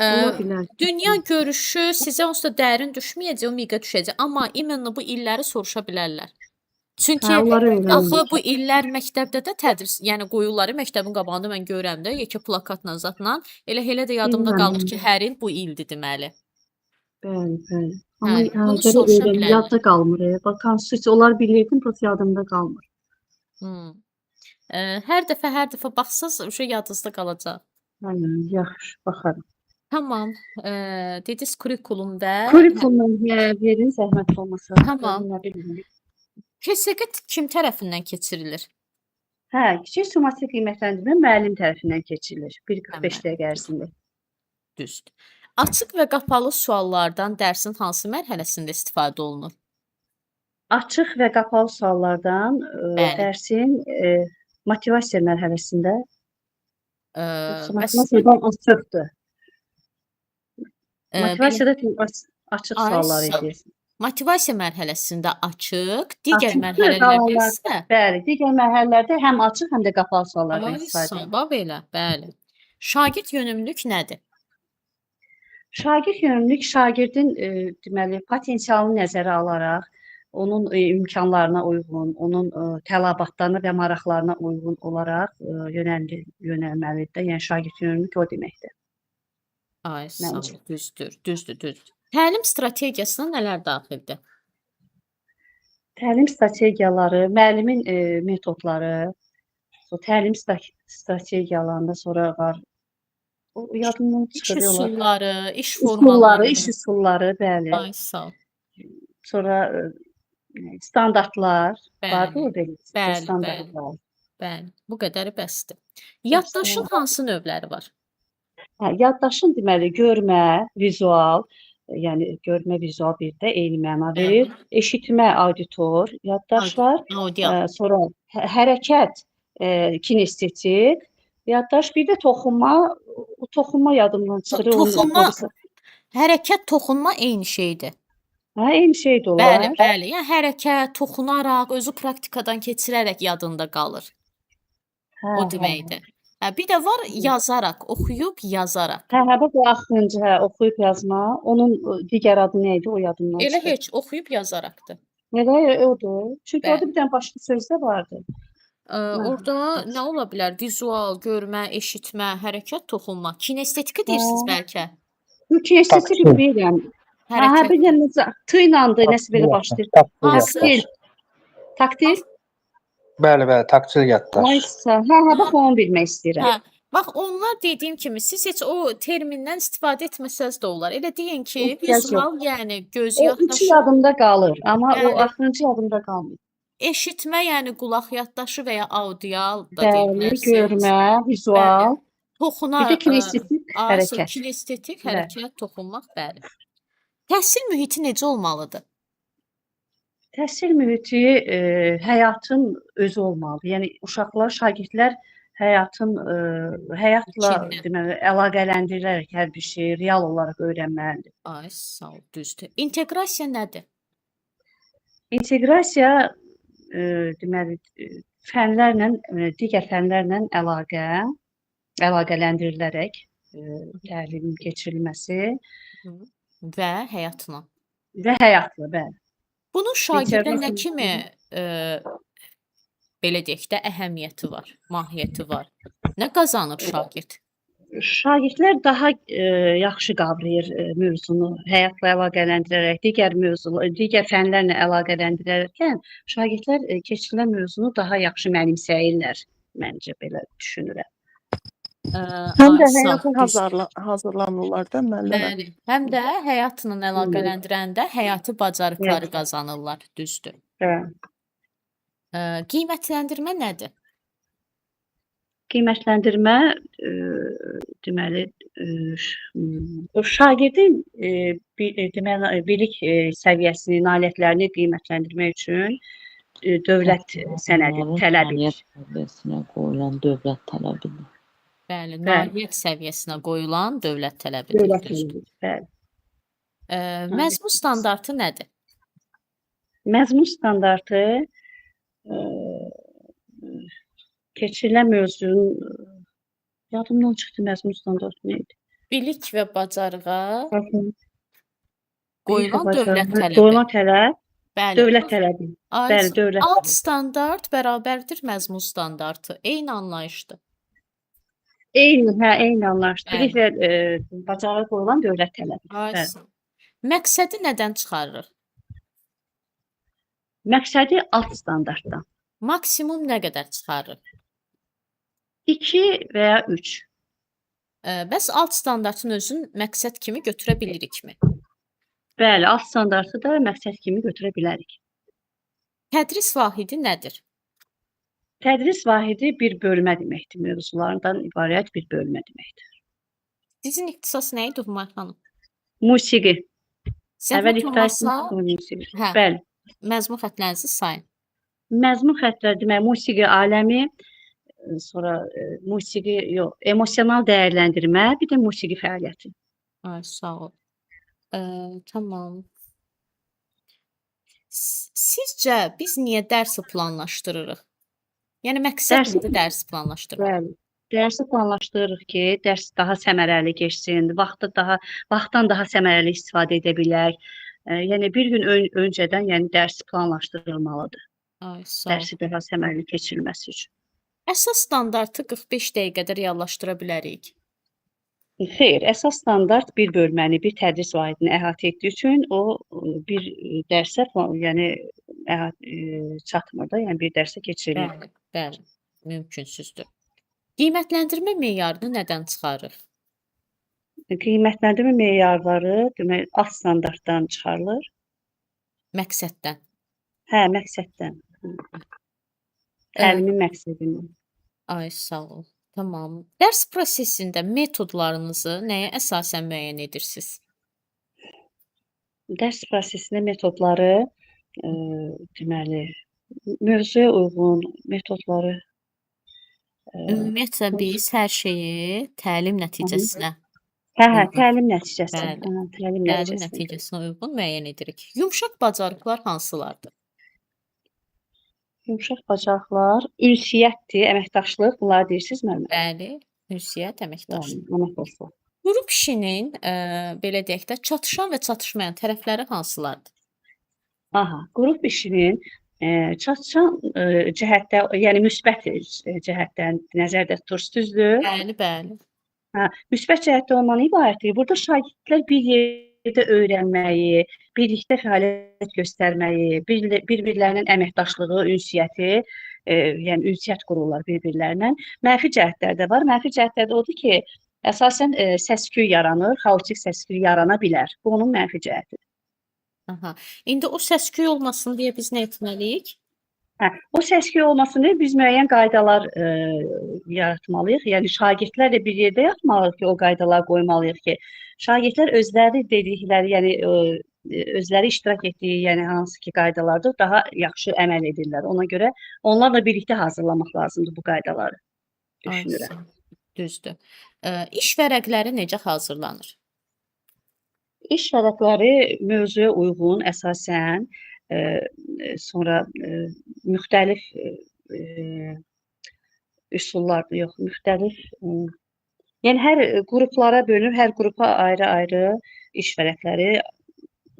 Ola bilər. Dünya görüşü sizə onsuz da dərin düşməyəcək, o miqə düşəcək. Amma imенно bu illəri soruşa bilərlər. Çünki Hə, onları öyrənmək. axı bu illər məktəbdə də tədris, yəni qoyurları məktəbin qabağında mən görürəm də, yekə plakatla zatla. Elə də yadımda Bilmirəm. qalır ki, hər il bu ildir deməli. Bəli. Amma Hə, bunu belə soruşa öyrən, bilərlər. yadda qalmır. Bax, konstitusiya onlar bilirdim, prosta yadımda qalmır. Hər dəfə baxsaz, uşaq yadınızda qalacaq. Hə, yaxşı, baxarım. Tamam. Dediniz kurikulum və Kurikulum verin zəhmət olmasa. Tamam. Nə bilim. KSQ kim tərəfindən keçirilir? Hə, kiçik summativ qiymətləndirmə müəllim tərəfindən keçirilir 1:45 dəqiqə ərzində. Düzdür. Açıq və qapalı suallardan dərsin hansı mərhələsində istifadə olunur? Açıq və qapalı suallardan Bəli. dərsin motivasiya mərhələsində Bəs motivasiyadan açıqdır. belə- Motivasiyada açıq Ay, suallar sağ ol. edir. motivasiya mərhələsində açıq, digər Açıq, mərhələlərdə qalanlar- isə Bəli, digər mərhələlərdə həm açıq, həm də qapalı suallardan ay, istifadə edilir. sabah belə, bəli. Şagird yönümlülük nədir? Şagird yönümlülük şagirdin deməli potensialını nəzərə alaraq onun imkanlarına uyğun, onun tələbatlarına və maraqlarına uyğun olaraq yönəlməlidir. Yəni şagird yönümlülük o deməkdir. Ay, sağ ol. Məncə. Düzdür. Təlim strategiyasına nələr daxildir? Təlim strategiyaları, müəllimin metodları, təlim strategiyalarında sonra var. O yadımdan İş çıxır olar. üsulları, iş Üsulları, formaları. iş üsulları, bəli. Ay sağ ol. Sonra standartlar vardı Bəli, orada eləcə bəli, standartlar. bəli. Bu qədəri bəsdir. Yaddaşın hansı növləri var? Hə, yaddaşın deməli görmə, vizual, yəni görmə, vizual bir də eyni məna verir. Eşitmə, auditor yaddaş var. Audial. Sonra hərəkət, kinestetik yaddaş, bir də toxunma, o toxunma yadımdan çıxır. Toxunma, hərəkət, toxunma eyni şeydir. Hə, eyni şey də olar. Bəli, bəli. Yəni hərəkət, toxunaraq, özü praktikadan keçirərək yadında qalır. Hə, O deməkdir. Hə, bir də var yazaraq, oxuyub yazaraq. Hə, bax o axırıncı, oxuyub yazma. Onun digər adı nə idi? O yadımdan Elə çıxır. heç oxuyub yazaraqdır. Elə odur. Çünki Bəli. orada bir dənə başqa söz də vardı. Orada nə ola bilər? Vizual, görmə, eşitmə, hərəkət, toxunma. Kinestetik deyirsiniz bəlkə? Bu kinestetik bilirəm. Hə, bir dənə T ilə nəsə belə başlayır. Taktil. Taktil? Bəli, bəli, taktil yaddaş. Aysa, hə, bax onu bilmək istəyirəm. Hə, bax onlar dediyim kimi siz heç o termindən istifadə etməsəz də olar. Elə deyin ki, vizual, yəni göz O üçü yaddaşı, yadımda qalır, amma o Bəli. axırıncı yadımda qalmır. eşitmə, yəni qulaq yaddaşı və ya audial da Bəli, deyilərsiniz. görmə, vizual, Toxuna, bir də kinestetik hərəkət. hərəkət. Kinestetik Bəli. hərəkət, toxunmaq, bəli. Təhsil mühiti necə olmalıdır? Təhsil mühiti həyatın özü olmalıdır. Yəni uşaqlar, şagirdlər həyatın həyatla İçində. deməli əlaqələndirərək hər bir şeyi real olaraq öyrənməlidir. Ay, sağ ol, düzdür. İnteqrasiya nədir? İnteqrasiya deməli fənlərlə, digər fənlərlə əlaqələndirilərək təlimin keçirilməsi Və həyatla. və həyatla, bəli. Bunun şagirdə nə İnteqrasiya- kimi belə deyək də əhəmiyyəti var, mahiyyəti var? Nə qazanır şagird? Şagirdlər daha yaxşı qavrayır mövzunu, həyatla əlaqələndirərək, digər fənlərlə əlaqələndirərkən şagirdlər keçirilən mövzunu daha yaxşı mənimsəyirlər. Məncə belə düşünürəm. Həm də Ay, sağ ol, həyata düzdür. hazırlanırlar da müəllimə. Bəli, həm də həyatla əlaqələndirəndə həyati bacarıqları Evet. qazanırlar, düzdür. Hə. Qiymətləndirmə nədir? Qiymətləndirmə deməli şagirdin deməli bilik səviyyəsini, nailiyyətlərini qiymətləndirmək üçün dövlət sənədi tələb edir. Səviyyəsinə qoyulan dövlət tələbidir. Bəli, Bəli. nailiyyət səviyyəsinə qoyulan dövlət tələbidir. Dövlət düzdür. tələbi. Bəli. Məzmun standartı nədir? Məzmun standartı keçirilən mövzunun yadımdan çıxdı məzmun standartı nə idi? Bilik və bacarığa Qoyulan qoyulan dövlət tələbi. Qoyulan tələb, Bəli. dövlət tələbi. Ay, Bəli, dövlət alt tələbi. standart bərabərdir məzmun standartı. Eyni anlayışdır. Eyni anlayış. Bəli. Bilik və bacarığa qoyulan dövlət tələbi. Ay, Bəli. sağ ol. Məqsədi nədən çıxarırıq? Məqsədi alt standartdan. Maksimum nə qədər çıxarırıq? 2 və ya 3. Bəs alt standartın özünü məqsəd kimi götürə bilirikmi? Bəli, alt standartı da məqsəd kimi götürə bilərik. Tədris vahidi nədir? Tədris vahidi bir bölmə deməkdir. Mövzulardan ibarət bir bölmə deməkdir. Sizin ixtisas nə idi Umay xanım? Musiqi. Əvvəl Zəhmət ixtisasım olmasa, musiqi. hə. Bəli. məzmun xətlərinizi sayın. Məzmun xəttləri demək musiqi aləmi, sonra musiqi yox, emosional dəyərləndirmə, bir də musiqi fəaliyyəti. Ay, sağ ol. Tamam. Sizcə biz niyə dərsi planlaşdırırıq? Yəni məqsəd Dərsi- nədir dərsi planlaşdırmaq? Bəli. Dərsi planlaşdırırıq ki, dərs daha səmərəli keçsin, vaxtdan daha səmərəli istifadə edə bilək. Yəni bir gün öncədən yəni dərs planlaşdırılmalıdır. Ay, sağ ol. Dərsi daha səmərəli keçirilməsi üçün. Əsas standartı 45 dəqiqədə reallaşdıra bilərik. Xeyr, əsas standart bir bölməni, bir tədris vahidini əhatə etdiyi üçün o bir dərsə yəni çatmır da, yəni bir dərsə keçirilmir. Bəli, bəli, mümkünsüzdür. Qiymətləndirmə meyarını nədən çıxarır? Qiymətləndirmə meyarları demək alt standartdan çıxarılır. Məqsəddən. Hə, məqsəddən. Təlimin məqsədindən. Ay, sağ ol. Tamam. Dərs prosesində metodlarınızı nəyə əsasən müəyyən edirsiniz? Dərs prosesində metodları deməli mövzuya uyğun metodları Ümumiyyətlə biz hər şeyi təlim nəticəsinə uyğun. təlim nəticəsi. Bəli. Təlim Təlim nəticəsi. nəticəsinə uyğun müəyyən edirik. Yumşaq bacarıqlar hansılardır? Yumşaq bacarıqlar, ünsiyyətdir, əməkdaşlıq, bunları deyirsiniz müəllimə? Bəli, ünsiyyət, əməkdaşlıq. Əməkdaşlıq. Qrup işinin belə deyək də çatışan və çatışmayan tərəfləri hansılardır? Aha, qrup işinin çatışan cəhətdə, yəni müsbət cəhətdən nəzərdə tutursunuz, düzdür? Bəli, bəli. Hə, müsbət cəhətdə olmanı ibarətdir. Burada şagirdlər bir yerdə öyrənməyi, birlikdə fəaliyyət göstərməyi, bir-birlərinin əməkdaşlığı, ünsiyyəti, yəni ünsiyyət qururlar bir-birlərinə. Mənfi cəhətlər də var. Mənfi cəhətlər də odur ki, əsasən səs-küy yaranır, xaotik səs-küy yarana bilər. Bu onun mənfi cəhətidir. Aha. İndi o səs-küy olmasın deyə biz nə etməliyik? Hə, o səs-küy olmasını biz müəyyən qaydalar yaratmalıyıq. Yəni şagirdlərlə bir yerdə yatmalıyıq ki, o qaydalar qoymalıyıq ki, şagirdlər özləri dedikləri, yəni özləri iştirak etdiyi, yəni hansı ki qaydalardır, daha yaxşı əməl edirlər. Ona görə onlarla birlikdə hazırlamaq lazımdır bu qaydaları. Düşünürəm. Düzdür. İş vərəqləri necə hazırlanır? İş vərəqləri mövzuya uyğun əsasən sonra müxtəlif üsullar, yox, müxtəlif yəni hər qruplara bölünür, hər qrupa ayrı-ayrı iş vərəqləri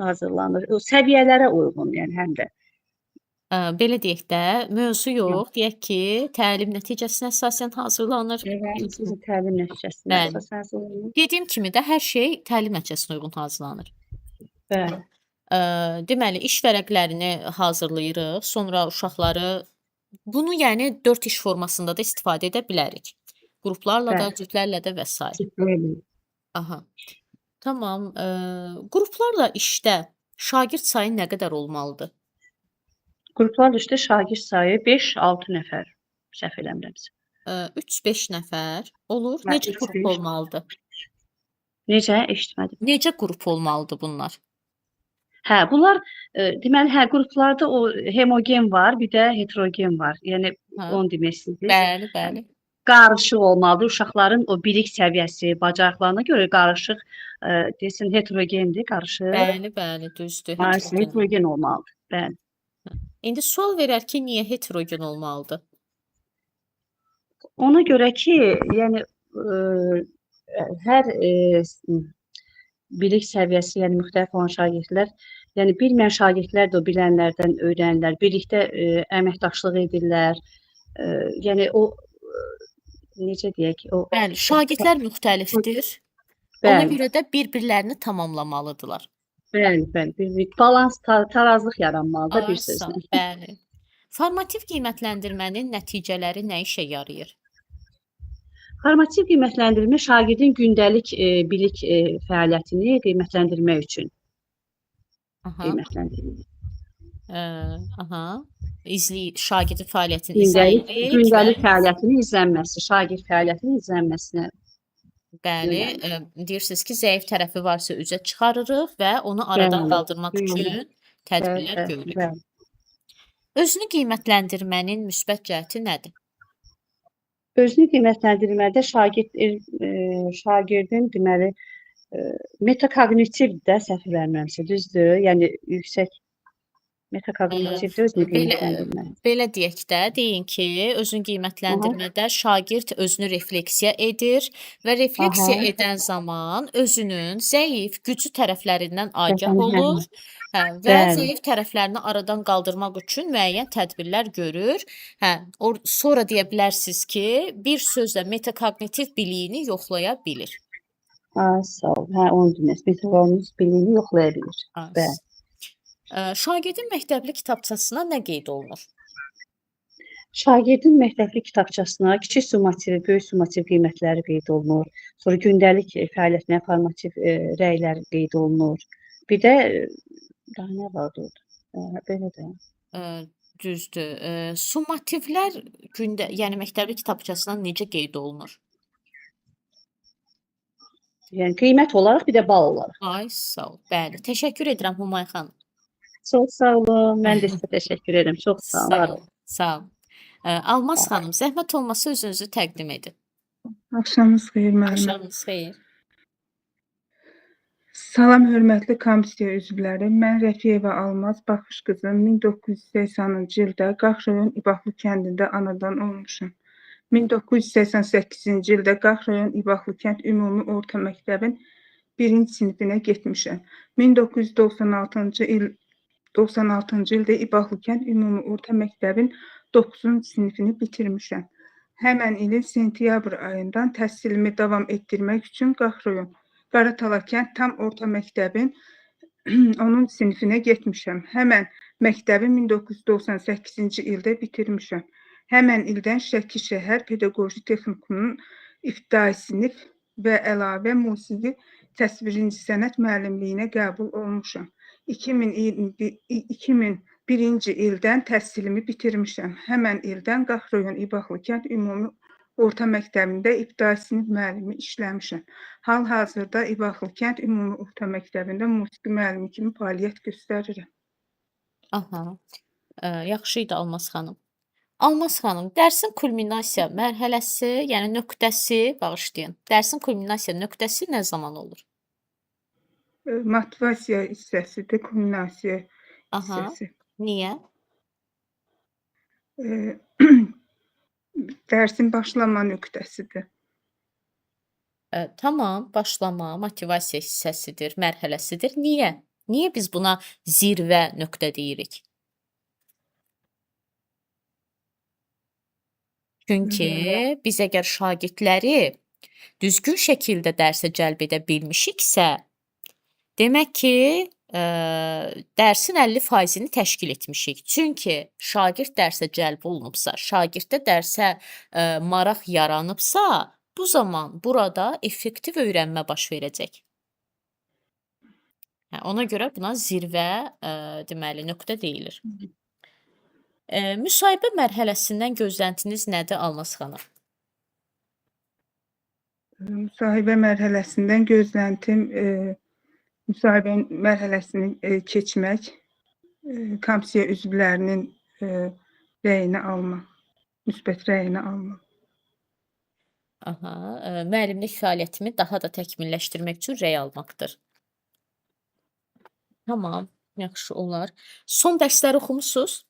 hazırlanır. O səviyyələrə uyğun, yəni həm də. Belə deyək də, mövzu yox, deyək ki, təlim nəticəsinə əsasən hazırlanır. Sizin təlim nəticəsinə Bəli. əsasən hazırlanır. Dediyim kimi də hər şey təlim nəticəsinə uyğun hazırlanır. Bəli. Deməli, iş vərəqlərini hazırlayırıq, sonra uşaqları bunu yəni 4 iş formasında da istifadə edə bilərik. Qruplarla da, Bəli. cütlərlə də və s. Bəli. Aha. Tamam. Qruplarla işdə şagird sayı nə qədər olmalıdır? Qruplar üstə şagird sayı 5-6 nəfər, səhv eləmirəmsə. 3-5 nəfər olur. Hə, Necə qrup 3-5. olmalıdır? Necə? Eşitmədim. Necə qrup olmalıdır bunlar? Hə, bunlar deməli, hə, qruplarda o homogen var, bir də heterogen var. Yəni Hə. onu demək istəyirsiniz. Bəli, bəli. Qarışıq olmalıdır. Uşaqların o bilik səviyyəsi, bacarıqlarına görə qarışıq, desin heterogendir, qarışıq. Bəli, bəli, düzdür. Maalesef heterogen olmalıdır. Bəli. İndi sual verər ki, niyə heterogen olmalıdır? Ona görə ki, yəni hər bilik səviyyəsi, yəni müxtəlif olan şagirdlər, yəni bilməyən şagirdlər də o bilənlərdən öyrənirlər, birlikdə əməkdaşlıq edirlər. Yəni o necə deyək, o Bəli, şagirdlər müxtəlifdir. Ona bəli, görə də bir-birlərini tamamlamalıdırlar. bəli, bəli, bir balans, tarazlıq yaranmalıdır bir Ay, sağ ol, sözlə. bəli. Formativ qiymətləndirmənin nəticələri nə işə yarayır? Formativ qiymətləndirmə şagirdin gündəlik bilik fəaliyyətini qiymətləndirmək üçün Aha. qiymətləndirilir. Aha. Şagirdin fəaliyyətini izləyir. Gündəlik fəaliyyətinin izlənməsi, şagird fəaliyyətinin izlənməsinə. Bəli, deyirsiniz ki, zəif tərəfi varsa üzə çıxarırıq və onu aradan Bəli, qaldırmaq üçün tədbirlər görürük. Bəli. Özünü qiymətləndirmənin müsbət cəhəti nədir? Özünü qiymətləndirmədə şagirdin deməli metakognitiv də səhv eləmirəmsə, düzdür? Yəni yüksək metakognitivdə özünü qiymətləndirmə. Belə deyək də, deyin ki, özünü qiymətləndirmədə şagird özünü refleksiya edir və refleksiya Aha. edən zaman özünün zəif, güclü tərəflərindən agah Bəli. olur və Bəli. zəif tərəflərini aradan qaldırmaq üçün müəyyən tədbirlər görür. Sonra deyə bilərsiniz ki, bir sözlə metakognitiv biliyini yoxlaya bilir. Sağ ol. Hə, onu demək. Meteorologumuz biliyini yoxlaya bilir. Bəli. Şagirdin məktəbli kitabçasına nə qeyd olunur? Şagirdin məktəbli kitabçasına kiçik summativ, böyük summativ qiymətləri qeyd olunur. Sonra gündəlik fəaliyyətinə informativ rəylər qeyd olunur. Bir də daha nə vardı orada? Belə də. Düzdür. Summativlər yəni məktəbli kitabçasına necə qeyd olunur? Yəni qiymət olaraq, bir də bal olaraq. Ay, sağ ol. Bəli, təşəkkür edirəm Humay xanım. Çox sağ olun. Mən də sizə təşəkkür edirəm. Çox sağ olun. Var Sağ olun. ol. Sağ ol. Almaz xanım, zəhmət olmasa özünüzü təqdim edin. Axşamınız xeyir müəllimə. Axşamınız xeyir. Salam hörmətli komissiya üzvləri. Mən Rəfiyeva Almaz Baxış qızım 1980-ci ildə Qax rayon İbaxlı kəndində anadan olmuşam. 1988-ci ildə Qax rayon İbaxlı kənd ümumi orta məktəbin 1-ci sinifinə getmişəm. 1996-cı ildə İbaxlı kənd ümumi orta məktəbin 9-cu sinifini bitirmişəm. Həmən ilin sentyabr ayından təhsilimi davam etdirmək üçün Qax rayon Qaratala kənd tam orta məktəbin 10-cu sinifinə getmişəm. Həmən məktəbi 1998-ci ildə bitirmişəm. Həmən ildən Şəki şəhər pedaqoji texnikumunun ibtidai sinif və əlavə musiqi təsvirinci sənət müəllimliyinə qəbul olmuşam. 2001-ci ildən təhsilimi bitirmişəm. Həmən ildən Qax rayon İbaxlı kənd ümumi orta məktəbində ibtidai sinif müəllimi işləmişəm. Hal-hazırda İbaxlı kənd ümumi orta məktəbində musiqi müəllimi kimi fəaliyyət göstərirəm. Aha. Yaxşı idi Almaz xanım. Almaz xanım, dərsin kulminasiya mərhələsi, yəni nöqtəsi, bağışlayın. Dərsin kulminasiya nöqtəsi nə zaman olur? Motivasiya hissəsidir, kulminasiya Aha. hissəsi. Niyə? Dərsin başlama nöqtəsidir. Tamam, başlama, motivasiya hissəsidir, mərhələsidir. Niyə? Niyə biz buna zirvə nöqtə deyirik? Çünki biz əgər şagirdləri düzgün şəkildə dərsə cəlb edə bilmişiksə, demək ki, dərsin 50%-ni təşkil etmişik. Çünki şagird dərsə cəlb olunubsa, şagirddə dərsə maraq yaranıbsa, bu zaman burada effektiv öyrənmə baş verəcək. Ona görə buna zirvə deməli nöqtə deyilir. Müsahibə mərhələsindən gözləntiniz nədir Almaz xanım? Müsahibə mərhələsindən gözləntim müsahibə mərhələsini keçmək, komissiya üzvlərinin rəyini almaq, müsbət rəyini almaq. Aha, müəllimlik fəaliyyətimi daha da təkmilləşdirmək üçün rəy almaqdır. Tamam, yaxşı olar. Son dərsləri oxumusunuz?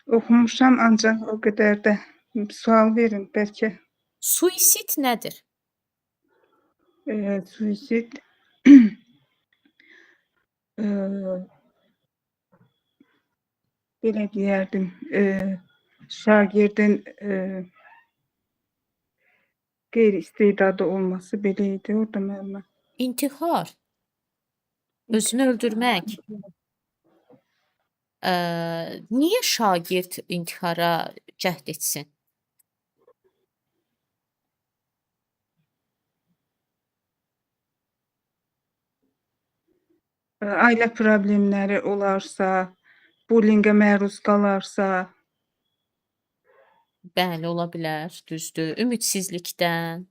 Oxumuşam, ancaq o qədər də sual verin, bəlkə. Suisid nədir? Suisid belə deyərdim, şagirdin qeyri-istedadlı olması belə idi orada müəllimə. İntihar. Özünü öldürmək. Niyə şagird intihara cəhd etsin? Ailə problemləri olarsa, bullyingə məruz qalarsa, Bəli, ola bilər, düzdür. Ümidsizlikdən,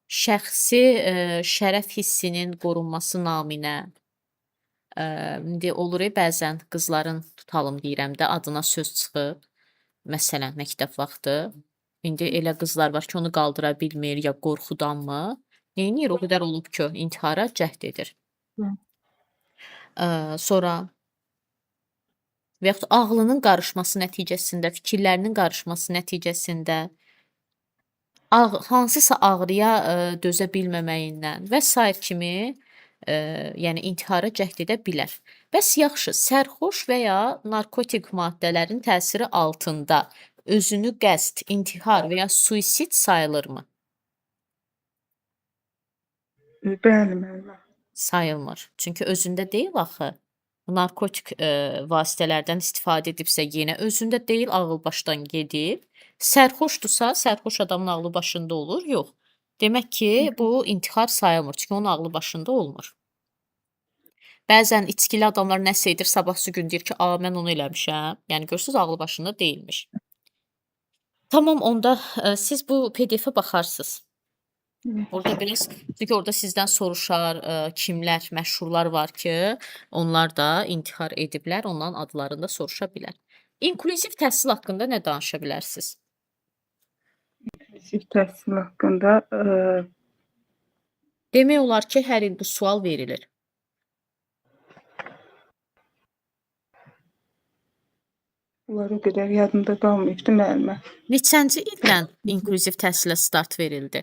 şəxsi şərəf hissinin qorunması naminə. İndi olur bəzən qızların tutalım deyirəm də adına söz çıxıb. Məsələn, məktəb vaxtı. İndi elə qızlar var ki, onu qaldıra bilmir ya qorxudanmı? Neynir? O qədər olub ki, intihara cəhd edir. Sonra və yaxud ağlının qarışması nəticəsində, fikirlərinin qarışması nəticəsində hansısa ağrıya dözə bilməməyindən və sair kimi yəni intihara cəhd edə bilər. Bəs yaxşı, sərxoş və ya narkotik maddələrin təsiri altında özünü qəsd, intihar və ya suisid sayılırmı? Bəli, müəllimə. Sayılmır. Çünki özündə deyil axı. Narkotik vasitələrdən istifadə edibsə, yenə özündə deyil, ağıl başdan gedib. Sərxoşdursa, sərxoş adamın ağlı başında olur? Yox. Demək ki, bu intihar sayılmır. Çünki onun ağlı başında olmur. Bəzən içkili adamlar nəsə edir, sabahsı gün deyir ki, "A, mən onu eləmişəm." Yəni görürsüz, ağlı başında deyilmiş. Tamam, onda siz bu PDF-ə baxarsınız. Orada biraz çünki orada sizdən soruşar, kimlər, məşhurlar var ki, onlar da intihar ediblər, onların adlarını da soruşa bilər. İnklüziv təhsil haqqında nə danışa bilərsiniz? İnklüziv təhsil haqqında Demək olar ki, hər il bu sual verilir. bunlar o qədər yadımda qalmayıbdı müəllimə. Neçənci ildən inklüziv təhsilə start verildi?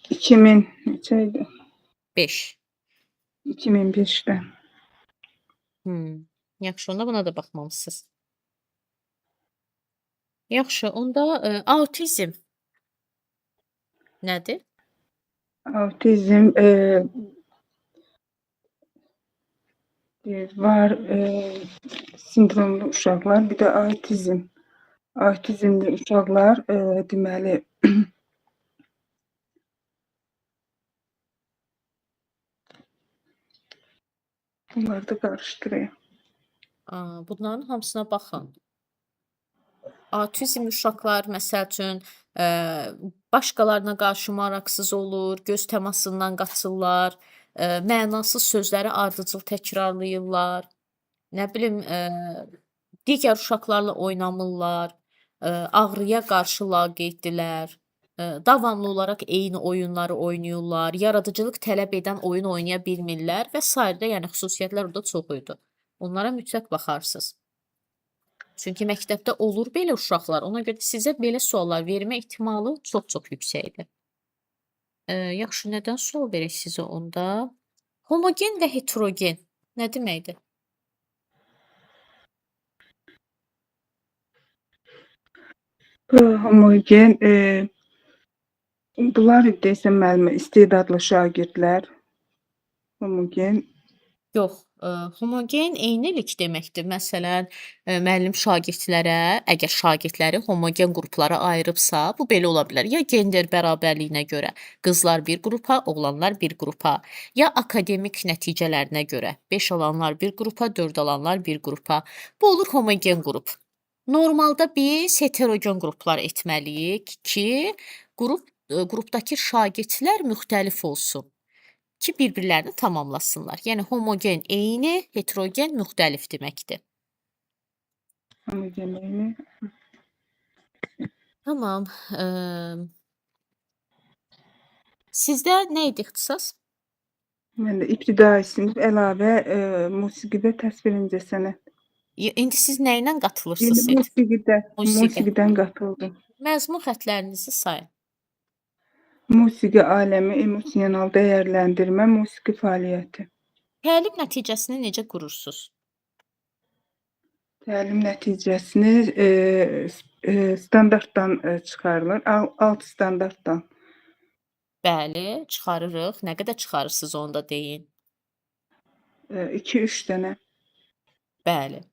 2000 neçə idi? 5. 2005-də. Yaxşı, onda buna da baxmamısınız. Yaxşı, onda autizm nədir? Autizm var sindromlu uşaqlar, bir də autizm. Autizmli uşaqlar deməli bunları da qarışdırayım. Bunların hamısına baxın. Autizm uşaqlar məsəl üçün başqalarına qarşı maraqsız olur, göz təmasından qaçırlar, mənasız sözləri ardıcıl təkrarlayırlar. Nə bilim, digər uşaqlarla oynamırlar, ağrıya qarşı laqeyddirlər, davamlı olaraq eyni oyunları oynayırlar, yaradıcılıq tələb edən oyun oynaya bilmirlər və sairə, yəni xüsusiyyətlər orada çox idi. Onlara mütləq baxarsınız. Çünki məktəbdə olur belə uşaqlar, ona görə sizə belə suallar vermə ehtimalı çox-çox yüksəkdir. Yaxşı, nədən sual verək sizə onda? Homogen və heterogen nə deməkdir? Homogen bunlar desəm müəllimə istedadlı şagirdlər. Homogen Yox, homogen eynilik deməkdir. Məsələn, müəllim şagirdlərə, əgər şagirdləri homogen qruplara ayırıbsa, bu belə ola bilər. Ya gender bərabərliyinə görə qızlar bir qrupa, oğlanlar bir qrupa, ya akademik nəticələrinə görə 5 alanlar bir qrupa, 4 alanlar bir qrupa. Bu olur homogen qrup. Normalda biz heterogen qruplar etməliyik ki, qrupdakı şagirdlər müxtəlif olsun ki, bir-birlərini tamamlasınlar. Yəni homogen eyni, heterogen müxtəlif deməkdir. homogen eyni. Tamam. Sizdə nə idi ixtisas? Məndə ibtidai sinif əlavə musiqi və təsvir incəsənət. İndi siz nə ilə Yəni qatılırsınız? musiqidən qatıldım. Məzmun xətlərinizi sayın. Musiqi aləmi, emosional dəyərləndirmə, musiqi fəaliyyəti. Təlim nəticəsini necə qurursunuz? Təlim nəticəsini standartdan çıxarılır. 6 standartdan. Bəli, çıxarırıq. Nə qədər çıxarırsınız onu da deyin. 2-3 dənə. Bəli.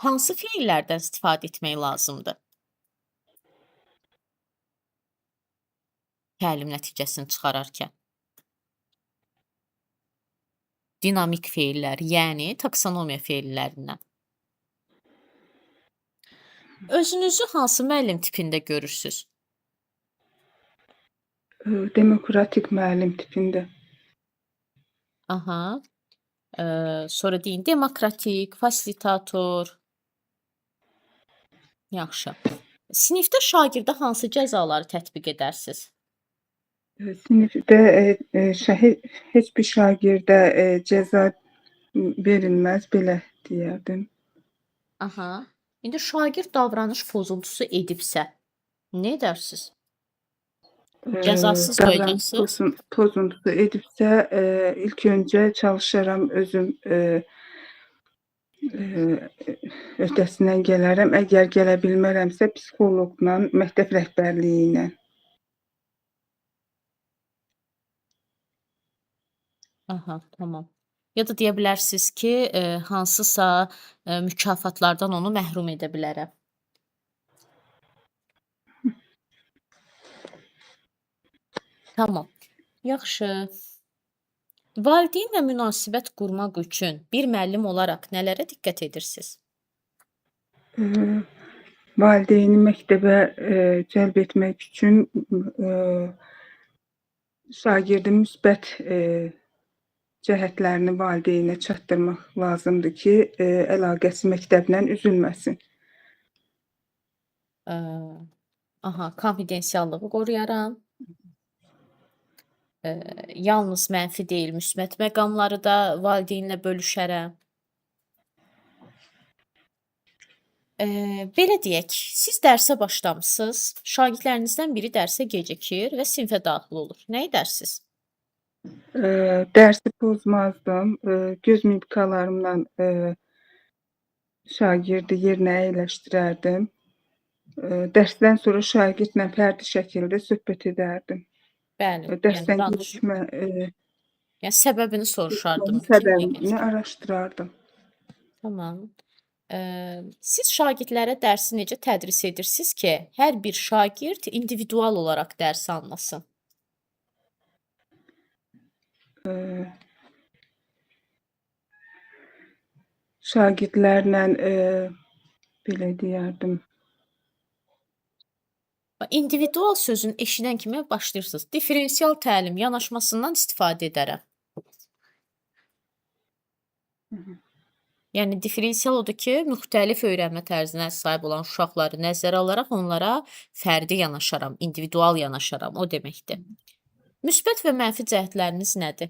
Hansı feillərdən istifadə etmək lazımdır? Təlim nəticəsini çıxararkən. Dinamik feillər, yəni taksonomiya feillərindən. Özünüzü hansı müəllim tipində görürsüz? Demokratik müəllim tipində. Aha. Sonra deyin demokratik, fasilitator. Yaxşı. Sinifdə şagirdə hansı cəzaları tətbiq edərsiniz? Sinifdə heç bir şagirdə cəza verilməz, belə deyərdim. Aha. İndi şagird davranış pozuntusu edibsə, nə edərsiniz? Cəzasız qoyacaqsınız? Pozuntusu edibsə, ilk öncə çalışaram özüm öhdəsindən gələrəm. Əgər gələ bilmərəmsə, psixoloqla, məktəb rəhbərliyi ilə Aha, tamam. Ya da deyə bilərsiniz ki, hansısa, mükafatlardan onu məhrum edə bilərəm. Tamam. Yaxşı. Valideynlə münasibət qurmaq üçün bir müəllim olaraq nələrə diqqət edirsiniz? Eee, Valideyni məktəbə cəlb etmək üçün şagirdin müsbət cəhətlərini valideynə çatdırmaq lazımdır ki, əlaqəsi məktəblə üzülməsin. Aha, konfidensiallığı qoruyaram. Yalnız mənfi deyil, müsbət məqamları da valideynlə bölüşərəm. Belə deyək, siz dərsə başlamısınız, şagirdlərinizdən biri dərsə gecikir və sinfə daxil olur. Nə edərsiniz? Dərsi pozmazdım. Göz mimikalarımla şagirdi yerinə əyləşdirərdim. Dərsdən sonra şagirdlə fərdi şəkildə söhbət edərdim. Bəli, yəni Dərsdən danış gecikmə yəni səbəbini soruşardım ki, niyə səbəbini gecikir? araşdırardım. Tamam. Siz şagirdlərə dərsi necə tədris edirsiniz ki, hər bir şagird individual olaraq dərs anlasın? Şagirdlərlə belə deyərdim. İndividual sözünü eşidən kimi başlayırsınız. Differensial təlim yanaşmasından istifadə edərəm. Yəni differensial odur ki, müxtəlif öyrənmə tərzinə sahib olan uşaqları nəzərə alaraq onlara fərdi yanaşaram, individual yanaşaram, o deməkdir. Müsbət və mənfi cəhətləriniz nədir?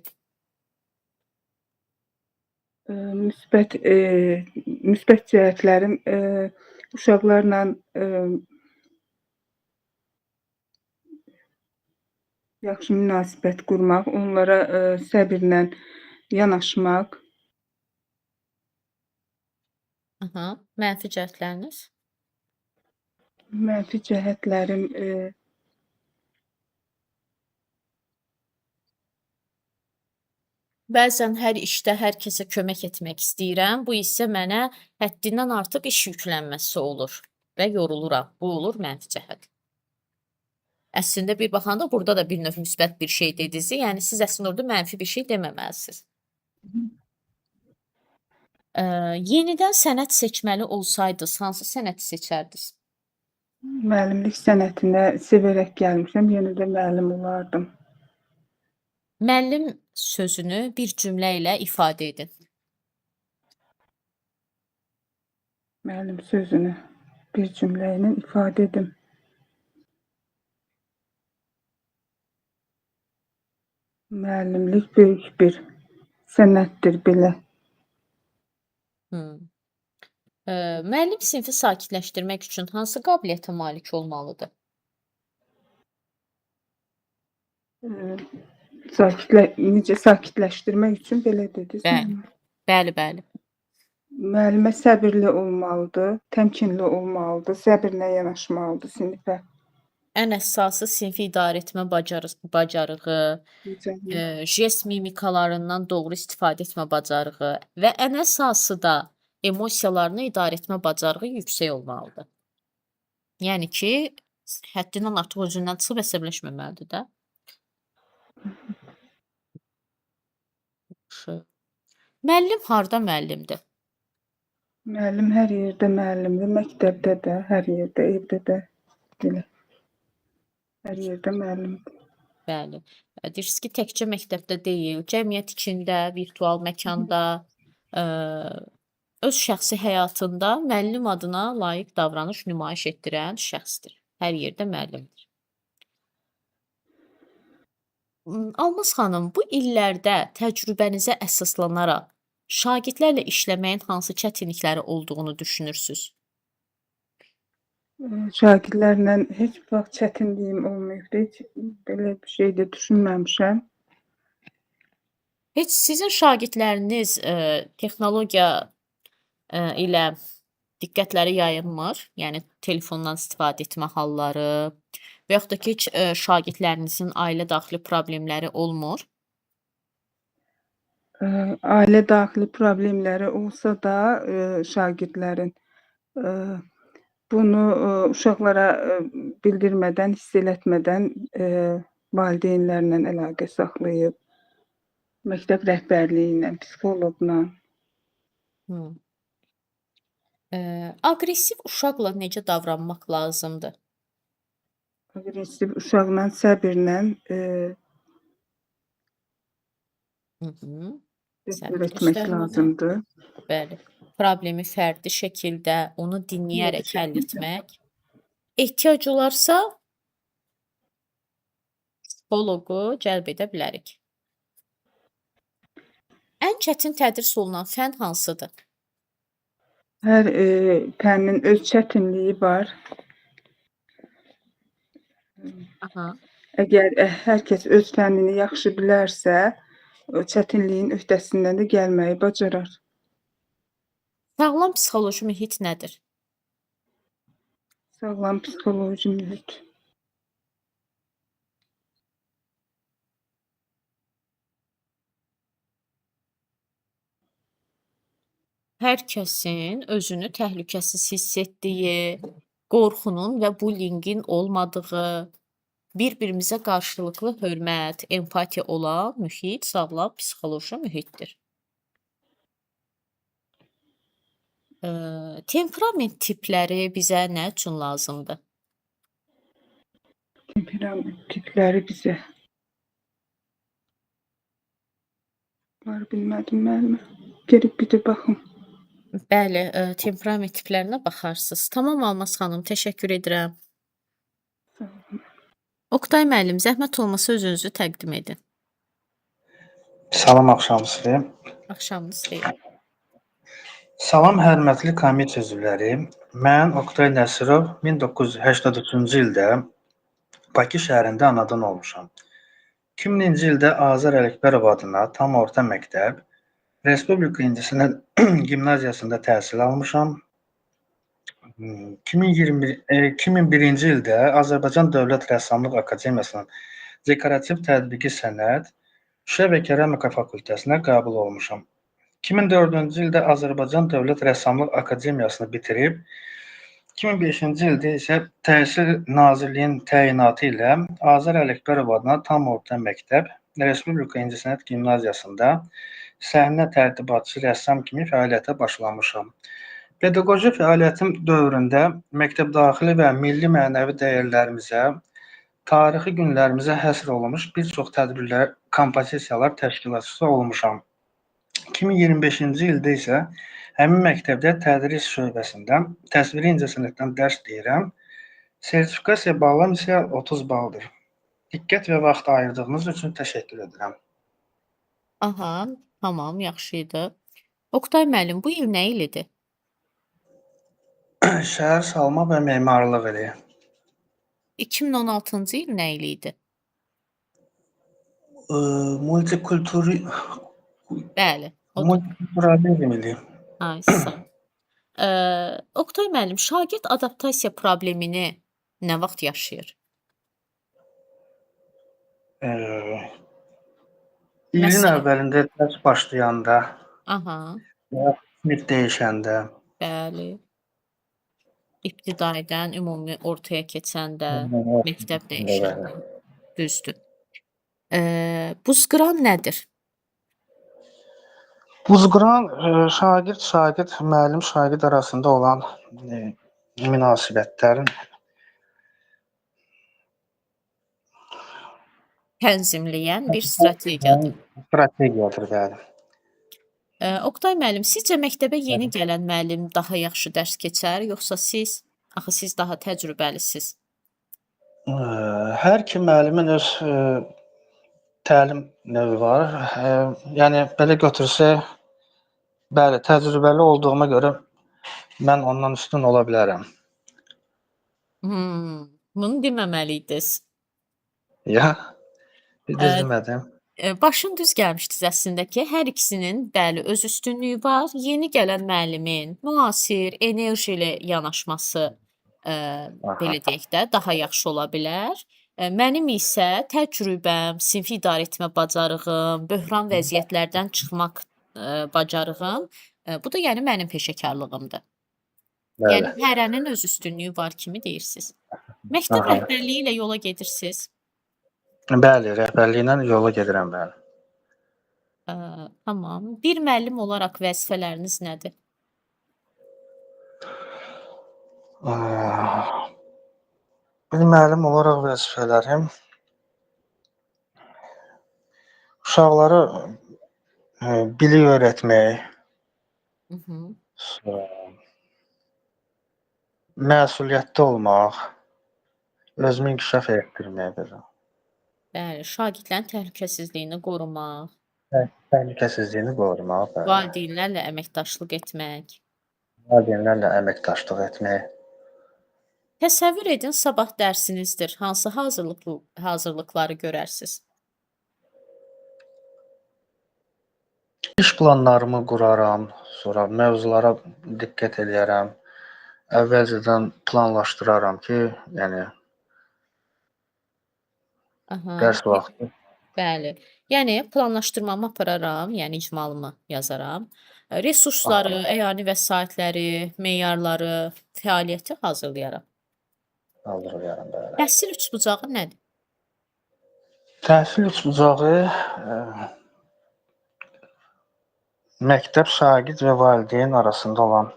Müsbət cəhətlərim uşaqlarla yaxşı münasibət qurmaq, onlara səbirlə yanaşmaq. Aha, mənfi cəhətləriniz? Mənfi cəhətlərim Bəzən hər işdə hər kəsə kömək etmək istəyirəm. Bu isə mənə həddindən artıq iş yüklənməsi olur və yoruluram. Bu olur mənfi cəhət. Əslində bir baxanda burada da bir növ müsbət bir şey dediniz. Yəni siz əslində orada mənfi bir şey deməməlisiniz. Yenidən sənət seçməli olsaydınız, hansı sənəti seçərdiniz? müəllimlik sənətinə sevərək gəlmişəm, yenə də müəllim olardım. Müəllim sözünü bir cümlə ilə ifadə edin. Müəllim sözünü bir cümlə ilə ifadə edim. Müəllimlik böyük bir sənətdir belə. Müəllim sinfi sakitləşdirmək üçün hansı qabiliyyətə malik olmalıdır? Necə sakitləşdirmək üçün belə dediniz. Bəli. Bəli, bəli. Müəllimə səbirli olmalıdır, təmkinli olmalıdır, səbirlə yanaşmalıdır sinifə. Ən əsası sinfi idarə etmə bacarığı, jest mimikalarından doğru istifadə etmə bacarığı və ən əsası da emosiyalarını idarə etmə bacarığı yüksək olmalıdır. Yəni ki, həddindən artıq özündən çıxıb əsəbləşməməlidir də. Müəllim harda müəllimdir? Müəllim hər yerdə müəllimdir, məktəbdə də, hər yerdə, evdə də belə. Hər yerdə müəllimdir. Bəli. Deyirsiniz ki, təkcə məktəbdə deyil, cəmiyyət içində, virtual məkanda, öz şəxsi həyatında müəllim adına layiq davranış nümayiş etdirən şəxsdir. Hər yerdə müəllimdir. Almaz xanım, bu illərdə təcrübənizə əsaslanaraq şagirdlərlə işləməyin hansı çətinlikləri olduğunu düşünürsüz? Şagirdlərlə heç vaxt çətinliyim olmayıbdı. Heç belə bir şey də düşünməmişəm. Heç sizin şagirdləriniz texnologiya ilə diqqətləri yayınmır? Yəni telefondan istifadə etmə halları və yaxud da ki, heç şagirdlərinizin ailə daxili problemləri olmur? Ailə daxili problemləri olsa da, şagirdlərin, bunu, uşaqlara, bildirmədən, hiss elətmədən, valideynlərlə əlaqə saxlayıb, məktəb rəhbərliyi ilə, psixoloqla. Hı. Aqressiv uşaqla necə davranmaq lazımdır? Aqressiv uşaqla səbirlə, Hı hı. səbr Səbir etmək göstərməli. lazımdır. Bəli. Problemi fərdi şəkildə onu dinləyərək həll etmək. Ehtiyac olarsa psixoloqu cəlb edə bilərik. Ən çətin tədris olunan fənn hansıdır? Hər, fənnin öz çətinliyi var. Aha. Əgər hər kəs öz fənnini yaxşı bilərsə, o çətinliyin öhdəsindən də gəlməyi bacarar. Sağlam psixoloji mühit nədir? Sağlam psixoloji mühit. Hər kəsin özünü təhlükəsiz hiss etdiyi, qorxunun və bullyingin olmadığı, bir-birimizə qarşılıqlı hörmət, empatiya olan mühit sağlam psixoloji mühitdir. Temperament tipləri bizə nə üçün lazımdır? Temperament tipləri bizə var, bilmədim müəllimə. Gedib bir də baxım. Bəli, temperament tiplərinə baxarsınız. Tamam Almaz xanım, təşəkkür edirəm. Sağ olun. Oqtay müəllim, zəhmət olmasa özünüzü təqdim edin. Salam axşamınız. Axşamınız xeyir. Salam hörmətli komissiya üzvləri. Mən Oqtay Nəsirov 1983-cü ildə Bakı şəhərində anadan olmuşam. 2000-ci ildə Azər Ələkbərov adına tam orta məktəb, Respublika İncəsənət Gimnaziyasında təhsil almışam. 2001-ci ildə Azərbaycan Dövlət Rəssamlıq Akademiyasının Dekorativ Tətbiqi Sənət, Şüşə və Keramika fakültəsinə qəbul olmuşam. 2004-cü ildə Azərbaycan Dövlət Rəssamlıq Akademiyasını bitirib, 2005-ci ildə isə Təhsil Nazirliyinin təyinatı ilə Azər Ələkbərov adına tam orta məktəb, Respublika İncəsənət Gimnaziyasında səhnə tərtibatçı rəssam kimi fəaliyyətə başlamışam. Pedaqoji fəaliyyətim dövründə məktəbdaxili və milli mənəvi dəyərlərimizə, tarixi günlərimizə həsr olunmuş bir çox tədbirlər, kompozisiyalar təşkilatçısı olmuşam. 2025-ci ildə isə həmin məktəbdə tədris şöbəsində təsviri incəsənətdən dərs deyirəm. Sertifikasiya balım isə 30 baldır. Diqqət və vaxt ayırdığınız üçün təşəkkür edirəm. Aha, tamam, yaxşı idi. Oqtay müəllim, bu il nə ilidir? Şəhər salma və memarlıq ili. 2016-cı il nə ili idi? Bəli, odur. Multikulturalizm ili. Ay, sağ ol. Oqtay müəllim, şagird adaptasiya problemini nə vaxt yaşayır? İlin Məsələn? əvvəlində dərs başlayanda, Aha, sinif dəyişəndə, bəli. İbtidaidən ümumi ortaya keçəndə, məktəb dəyişəndə. Düzdür. Buzqıran nədir? buzqıran şagird, müəllim, şagird arasında olan münasibətlərin Tənzimləyən bir strategiyadır. strategiyadır, bəli. Oqtay müəllim, sizcə məktəbə yeni gələn müəllim daha yaxşı dərs keçər, yoxsa siz? Axı siz daha təcrübəlisiz. Hər iki müəllimin öz təlim növü var. Yəni belə götürsək, bəli, təcrübəli olduğuma görə mən ondan üstün ola bilərəm. Bunu deməməliydiniz. Ya, düz demədim. Başın düz gəlmişdiniz əslində ki, hər ikisinin bəli öz üstünlüyü var. Yeni gələn müəllimin müasir, enerjili yanaşması belə deyək də daha yaxşı ola bilər. Mənim isə təcrübəm, sinfi idarə etmə bacarığım, böhran vəziyyətlərdən çıxmaq, bacarığım, bu da yəni mənim peşəkarlığımdır. Bəli. Yəni hərənin öz üstünlüyü var kimi deyirsiz. Məktəb Aha. rəhbərliyi ilə yola gedirsiz. Bəli, rəhbərliklə yola gedirəm, bəli. Tamam. Bir müəllim olaraq vəzifələriniz nədir? Bir müəllim olaraq vəzifələrim uşaqlara bilik öyrətmək, Hı hı. məsuliyyətli olmaq, özümü inkişaf etdirmək belə. Bəli, şagirdlərin təhlükəsizliyini qorumaq, Təhlükəsizliyini qorumaq, bəli. valideynlərlə əməkdaşlıq etmək. Valideynlərlə əməkdaşlıq etmək. Təsəvvür edin, sabah dərsinizdir. Hansı hazırlıqları görərsiniz? İş planlarımı quraram, sonra mövzulara diqqət eləyərəm. Əvvəlcədən planlaşdıraram ki, yəni Aha. dərs vaxtı Bəli. Yəni planlaşdırmamı apararam, yəni icmalımı yazaram. Resursları, əyani vəsaitləri, meyarları, fəaliyyəti hazırlayaram. hazırlayaram, bəli. Təhsil üçbucağı nədir? Təhsil üçbucağı məktəb, şagird və valideyn arasında olan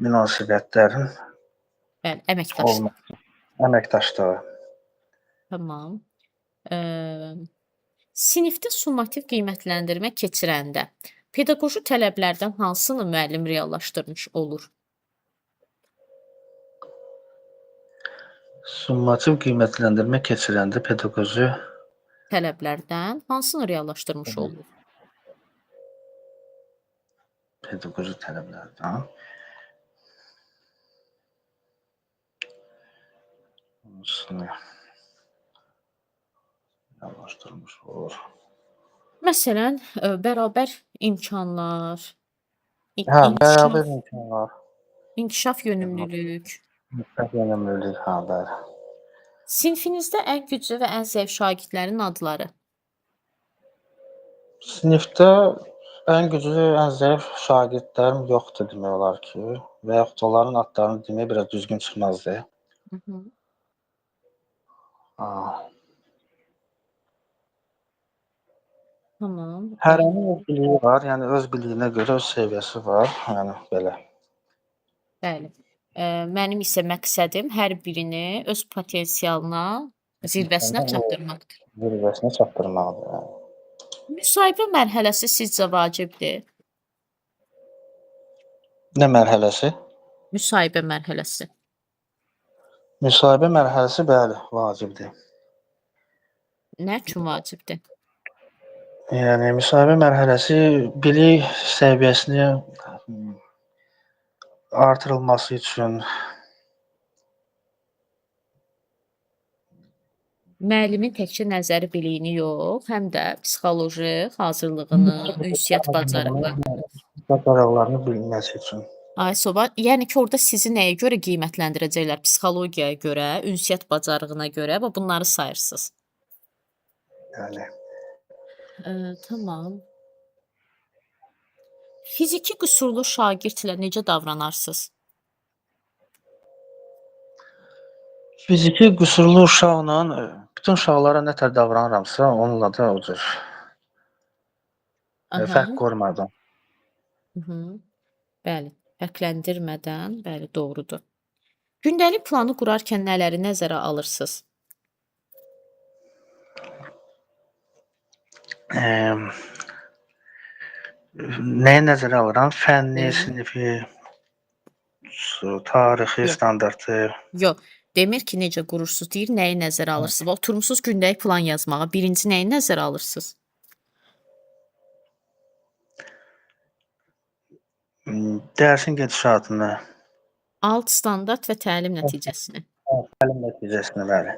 münasibətlərin Bəli, əməkdaşlıq. əməkdaşlığı. Tamam. Sinifdə summativ qiymətləndirmə keçirəndə pedaqoji tələblərdən hansını müəllim reallaşdırmış olur? Summativ qiymətləndirmə keçirəndə pedaqoji Tələblərdən hansını reallaşdırmış olur? tələblərdən hansını reallaşdırmış olur. Məsələn, bərabər imkanlar, Bərabər imkanlar, inkişaf yönümlülük. mütləq yönümlülük, bəli. Sinfinizdə ən güclü və ən zəif şagirdlərin adları? Sinifdə ən güclü, ən zəif şagirdlərim yoxdur demək olar ki, və yaxud onların adlarını demək biraz düzgün çıxmazdı. Hı hı. Tamam. Hərənin öz biliyi var, yəni öz biliyinə görə öz səviyyəsi var, yəni belə. Bəli. Mənim isə məqsədim hər birini öz potensialına, zirvəsinə çatdırmaqdır. Zirvəsinə çatdırmaqdır. Yəni. Müsahibə mərhələsi sizcə vacibdir? Nə mərhələsi? Müsahibə mərhələsi. Müsahibə mərhələsi bəli, vacibdir. Nə üçün vacibdir? Yəni müsahibə mərhələsi bilik səviyyəsini artırılması üçün Müəllimin təkcə nəzəri biliyini yox, həm də psixoloji hazırlığını, ünsiyyət bacarıqlarını bilməsi üçün. Ay Soba, yəni ki, orada sizi nəyə görə qiymətləndirəcəklər? Psixologiyaya görə, ünsiyyət bacarığına görə və bunları sayırsınız. Yəni Tamam. Fiziki qüsurlu şagirdlə necə davranarsınız? fiziki qüsurlu uşaqla bütün uşaqlara nə tər davranıramsa, onunla da o cür fərq qoymadan. Bəli, fərqləndirmədən, bəli, doğrudur. Gündəlik planı qurarkən nələri nəzərə alırsınız? Nəyə nəzərə alıram? Fənni, Bəli. sinifi, tarixi, Yox. standartı. Yox, demir ki, necə qurursunuz, deyir nəyi nəzərə alırsınız. Və oturmusunuz gündəlik plan yazmağa. Birinci nəyi nəzərə alırsınız? Dərsin gedişatını, Alt standart və təlim nəticəsini. təlim nəticəsini, bəli.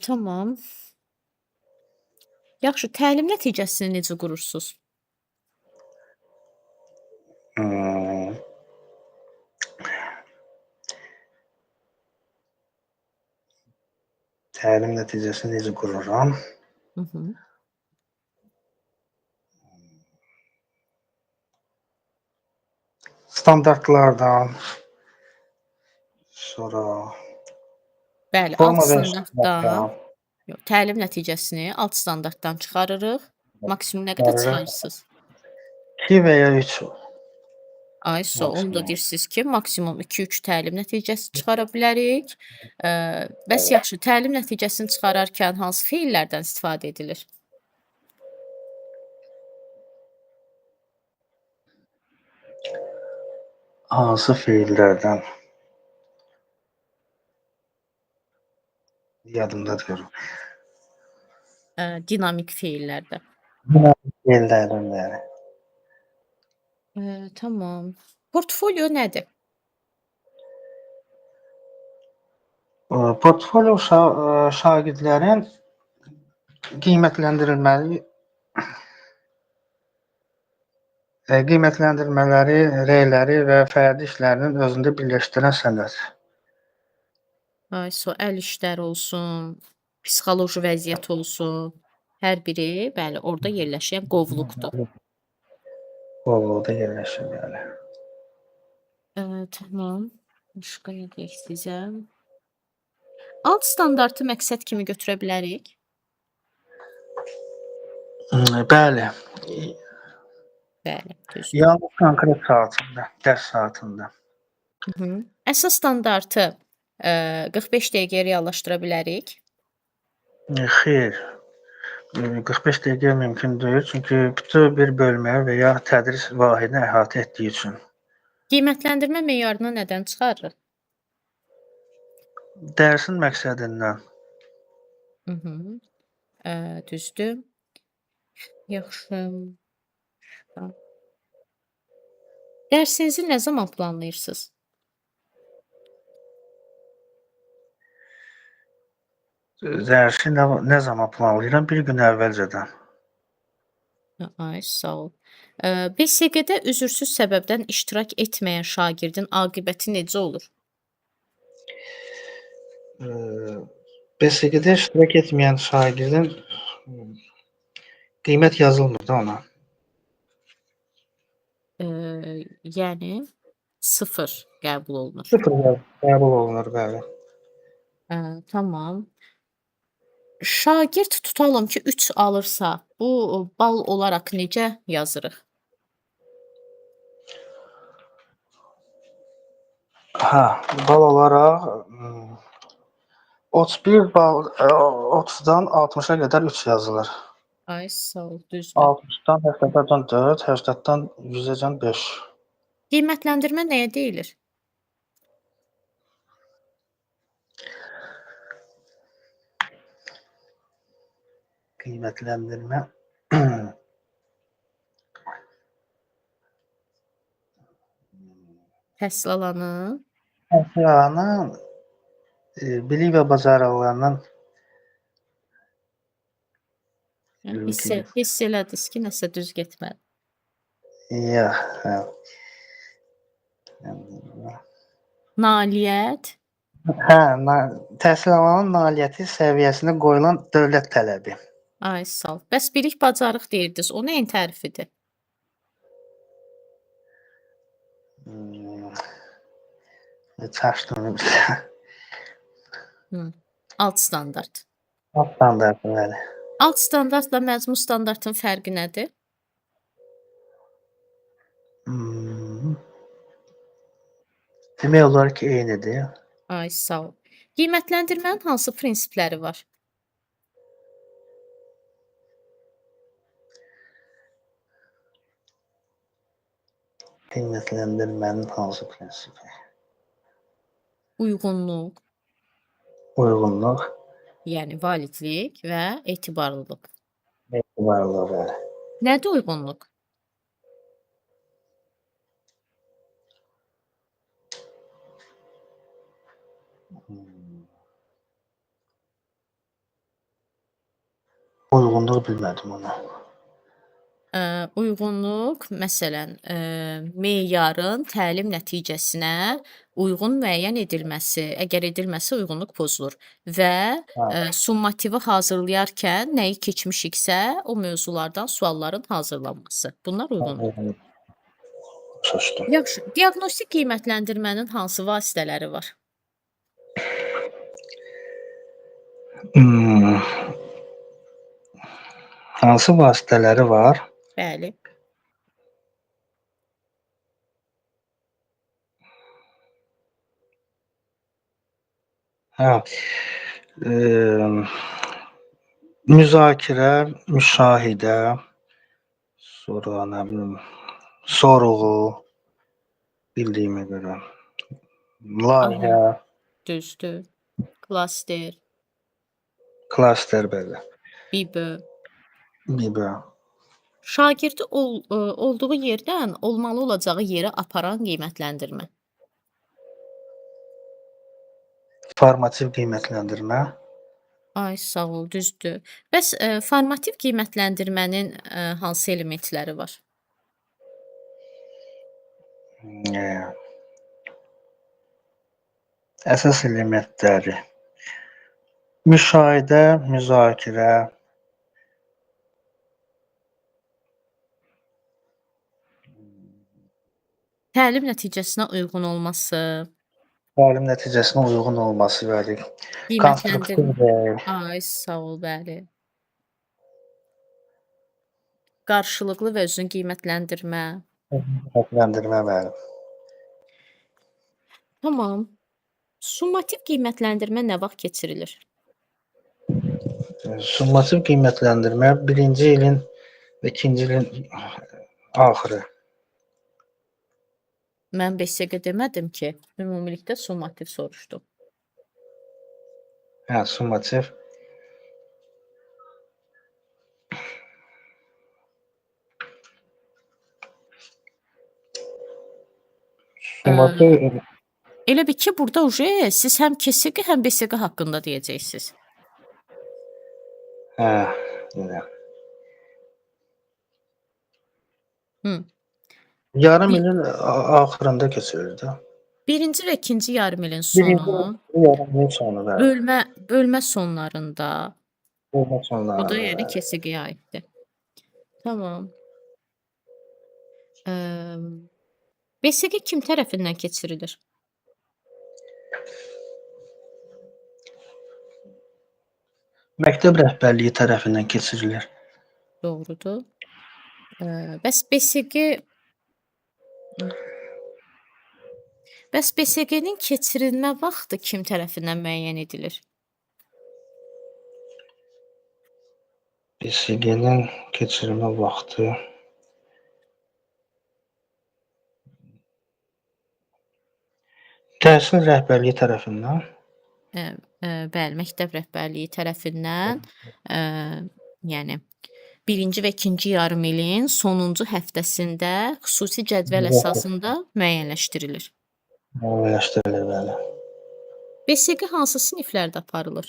Tamam. Yaxşı, təlim nəticəsini necə qurursunuz? Təlim nəticəsini necə qururam? Hı -hı. Standartlardan, sonra Bəli, alt forma və standartdan, standartdan yox, təlim nəticəsini alt standartdan çıxarırıq. Maksimum nə qədər çıxarırıq. çıxarırsınız? 2 və ya 3 Ay, onu da maksimum. deyirsiniz ki, maksimum 2-3 təlim nəticəsi çıxara bilərik. Bəs yaxşı, təlim nəticəsini çıxararkən hansı feillərdən istifadə edilir? Hansı feillərdən yadımda deyil. Dinamik feillərdən. Feillərdən yəni. Tamam. Portfolio nədir? Portfolio şagirdlərin qiymətləndirmələri, reyləri və fərdi işlərinin özündə birləşdirən sənəd. Ay, əl işləri olsun, psixoloji vəziyyət olsun. Hər biri, bəli, orada yerləşən qovluqdur. Qovluqda yerləşir yəni. Tamam. Başqa nə deyək sizə? Alt standartı məqsəd kimi götürə bilərik. Bəli. Bəli, düzdür. Yalnız konkret saatında, dərs saatında. Hı -hı. Əsas standartı 45 dəqiqəyə reallaşdıra bilərik. Xeyr. 45 dəqiqə mümkün deyil, çünki bütöv bir bölmə və ya tədris vahidini əhatə etdiyi üçün. Qiymətləndirmə meyarını nədən çıxarırıq? Dərsin məqsədindən. Hı -hı. Düzdür. Yaxşı. Dərsinizi nə zaman planlayırsınız? Dərsi nə zaman planlayıram? Bir gün əvvəlcədən. Ay, sağ ol. BSG-də üzürsüz səbəbdən iştirak etməyən şagirdin aqibəti necə olur? BSG-də iştirak etməyən şagirdin qiymət yazılmır da ona. Yəni 0 qəbul olunur. 0 qəbul olunur, bəli. Tamam. Şagird tutalım ki, 3 alırsa, bu bal olaraq necə yazırıq? Bal olaraq 31 bal 30-dan 60-a qədər 3 yazılır. Ay, sağ ol, düzdür. 60-dan 80-dan 4, 80-dan 100-əcən 5. Qiymətləndirmə nəyə deyilir? Qiymətləndirmə Təhsil alanın təhsilanın bilik və bacarıqlarının hiss elədiniz ki, nəsə düz getmədi. yox. Nailiyyət, Təhsil alanın nailiyyəti səviyyəsinə qoyulan dövlət tələbi. ay, sağ ol. Bəs bilik bacarıq deyirdiniz, o nəyin tərifidir? Çaşdım. Alt standart. Alt standartı, bəli. Alt standartla məzmun standartın fərqi nədir? Demək olar ki, eynidir. Ay, sağ ol. Qiymətləndirmənin hansı prinsipləri var? Qiymətləndirmənin hansı prinsipi? Uyğunluq, Uyğunluq, yəni validlik və etibarlılıq. etibarlılıq, bəli. Nədir uyğunluq? Uyğunluq bilmədim onu. Uyğunluq, məsələn, meyarın təlim nəticəsinə uyğun müəyyən edilməsi, əgər edilməsə uyğunluq pozulur və Hə. summativi hazırlayarkən nəyi keçmişiksə, o mövzulardan sualların hazırlanması. Bunlar uyğunluq. Şaşdım. Yaxşı, diaqnostik qiymətləndirmənin hansı vasitələri var? Hansı vasitələri var? Bəli. Hə. Müzakirə, müşahidə, sonra nə bilim, sorğu, bildiyimə görə. Layihə, Düzdür. Klaster, klaster belə. BİBÖ. Bibə. Şagirdi olduğu yerdən olmalı olacağı yerə aparan qiymətləndirmə. Formativ qiymətləndirmə. Ay, sağ ol, düzdür. Bəs formativ qiymətləndirmənin hansı elementləri var? Əsas elementləri. Müşahidə, müzakirə, Təlim nəticəsinə uyğun olması, təlim nəticəsinə uyğun olması, bəli. qiymətləndirmə. Konstruktiv deyil. Ay, sağ ol, bəli. Qarşılıqlı və özünü qiymətləndirmə. Qiymətləndirmə, bəli. Tamam. Summativ qiymətləndirmə nə vaxt keçirilir? Summativ qiymətləndirmə birinci ilin və ikinci ilin axırı. Mən BSQ demədim ki, ümumilikdə summativ soruşdum. Hə, summativ. Summativ Elə bil ki, burada siz həm KSQ, həm BSQ haqqında deyəcəksiniz. hə, elə. Yarım ilin axırında keçirir də. Birinci və ikinci yarım ilin Birinci sonu, yarım ilin sonu da. bölmə sonlarında, Bölmə o sonları. da yəni KSQ-yə aiddir. Tamam. BSQ kim tərəfindən keçirilir? Məktəb rəhbərliyi tərəfindən keçirilir. Doğrudur. Bəs BSQ-nin keçirilmə vaxtı kim tərəfindən müəyyən edilir? BSG-nin keçirilmə vaxtı təhsil rəhbərliyi tərəfindən. Bəli, məktəb rəhbərliyi tərəfindən, yəni birinci və ikinci yarım ilin sonuncu həftəsində xüsusi cədvəl əsasında müəyyənləşdirilir. Müəyyənləşdirilir, bəli. BSQ hansı siniflərdə aparılır?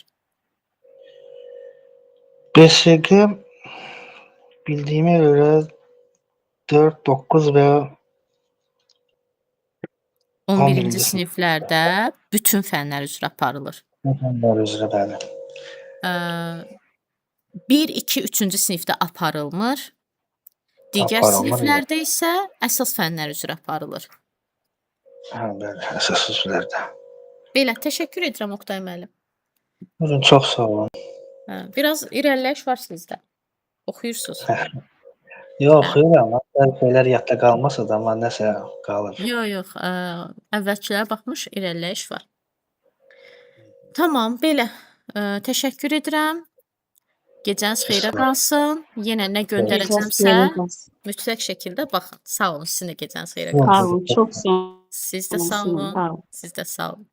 BSG bildiyimə görə 4, 9 və 11-ci siniflərdə bütün fənlər üzrə aparılır. fənlər üzrə, bəli. 1, 2, 3-cü sinifdə aparılmır. Digər Aparılmır, siniflərdə isə əsas fənlər üzrə aparılır. Hə, bəli, əsas üzrlərdə. Belə, təşəkkür edirəm Oqtay müəllim. Buyurun, çox sağ olun. Biraz irəliləyiş var sizdə. Oxuyursunuz. Yox, oxuyuram. Şeylər yadda qalmasa da, amma nəsə qalır. Yox, əvvəlkilərə baxmış irəliləyiş var. Tamam, belə. Təşəkkür edirəm. Gecəniz xeyrə qalsın. Yenə nə göndərəcəmsə mütləq şəkildə baxın. Sağ olun, sizin də gecəniz xeyrə qalsın. Sağ olun, çox sağ olun. Siz də sağ olun. Siz də sağ olun.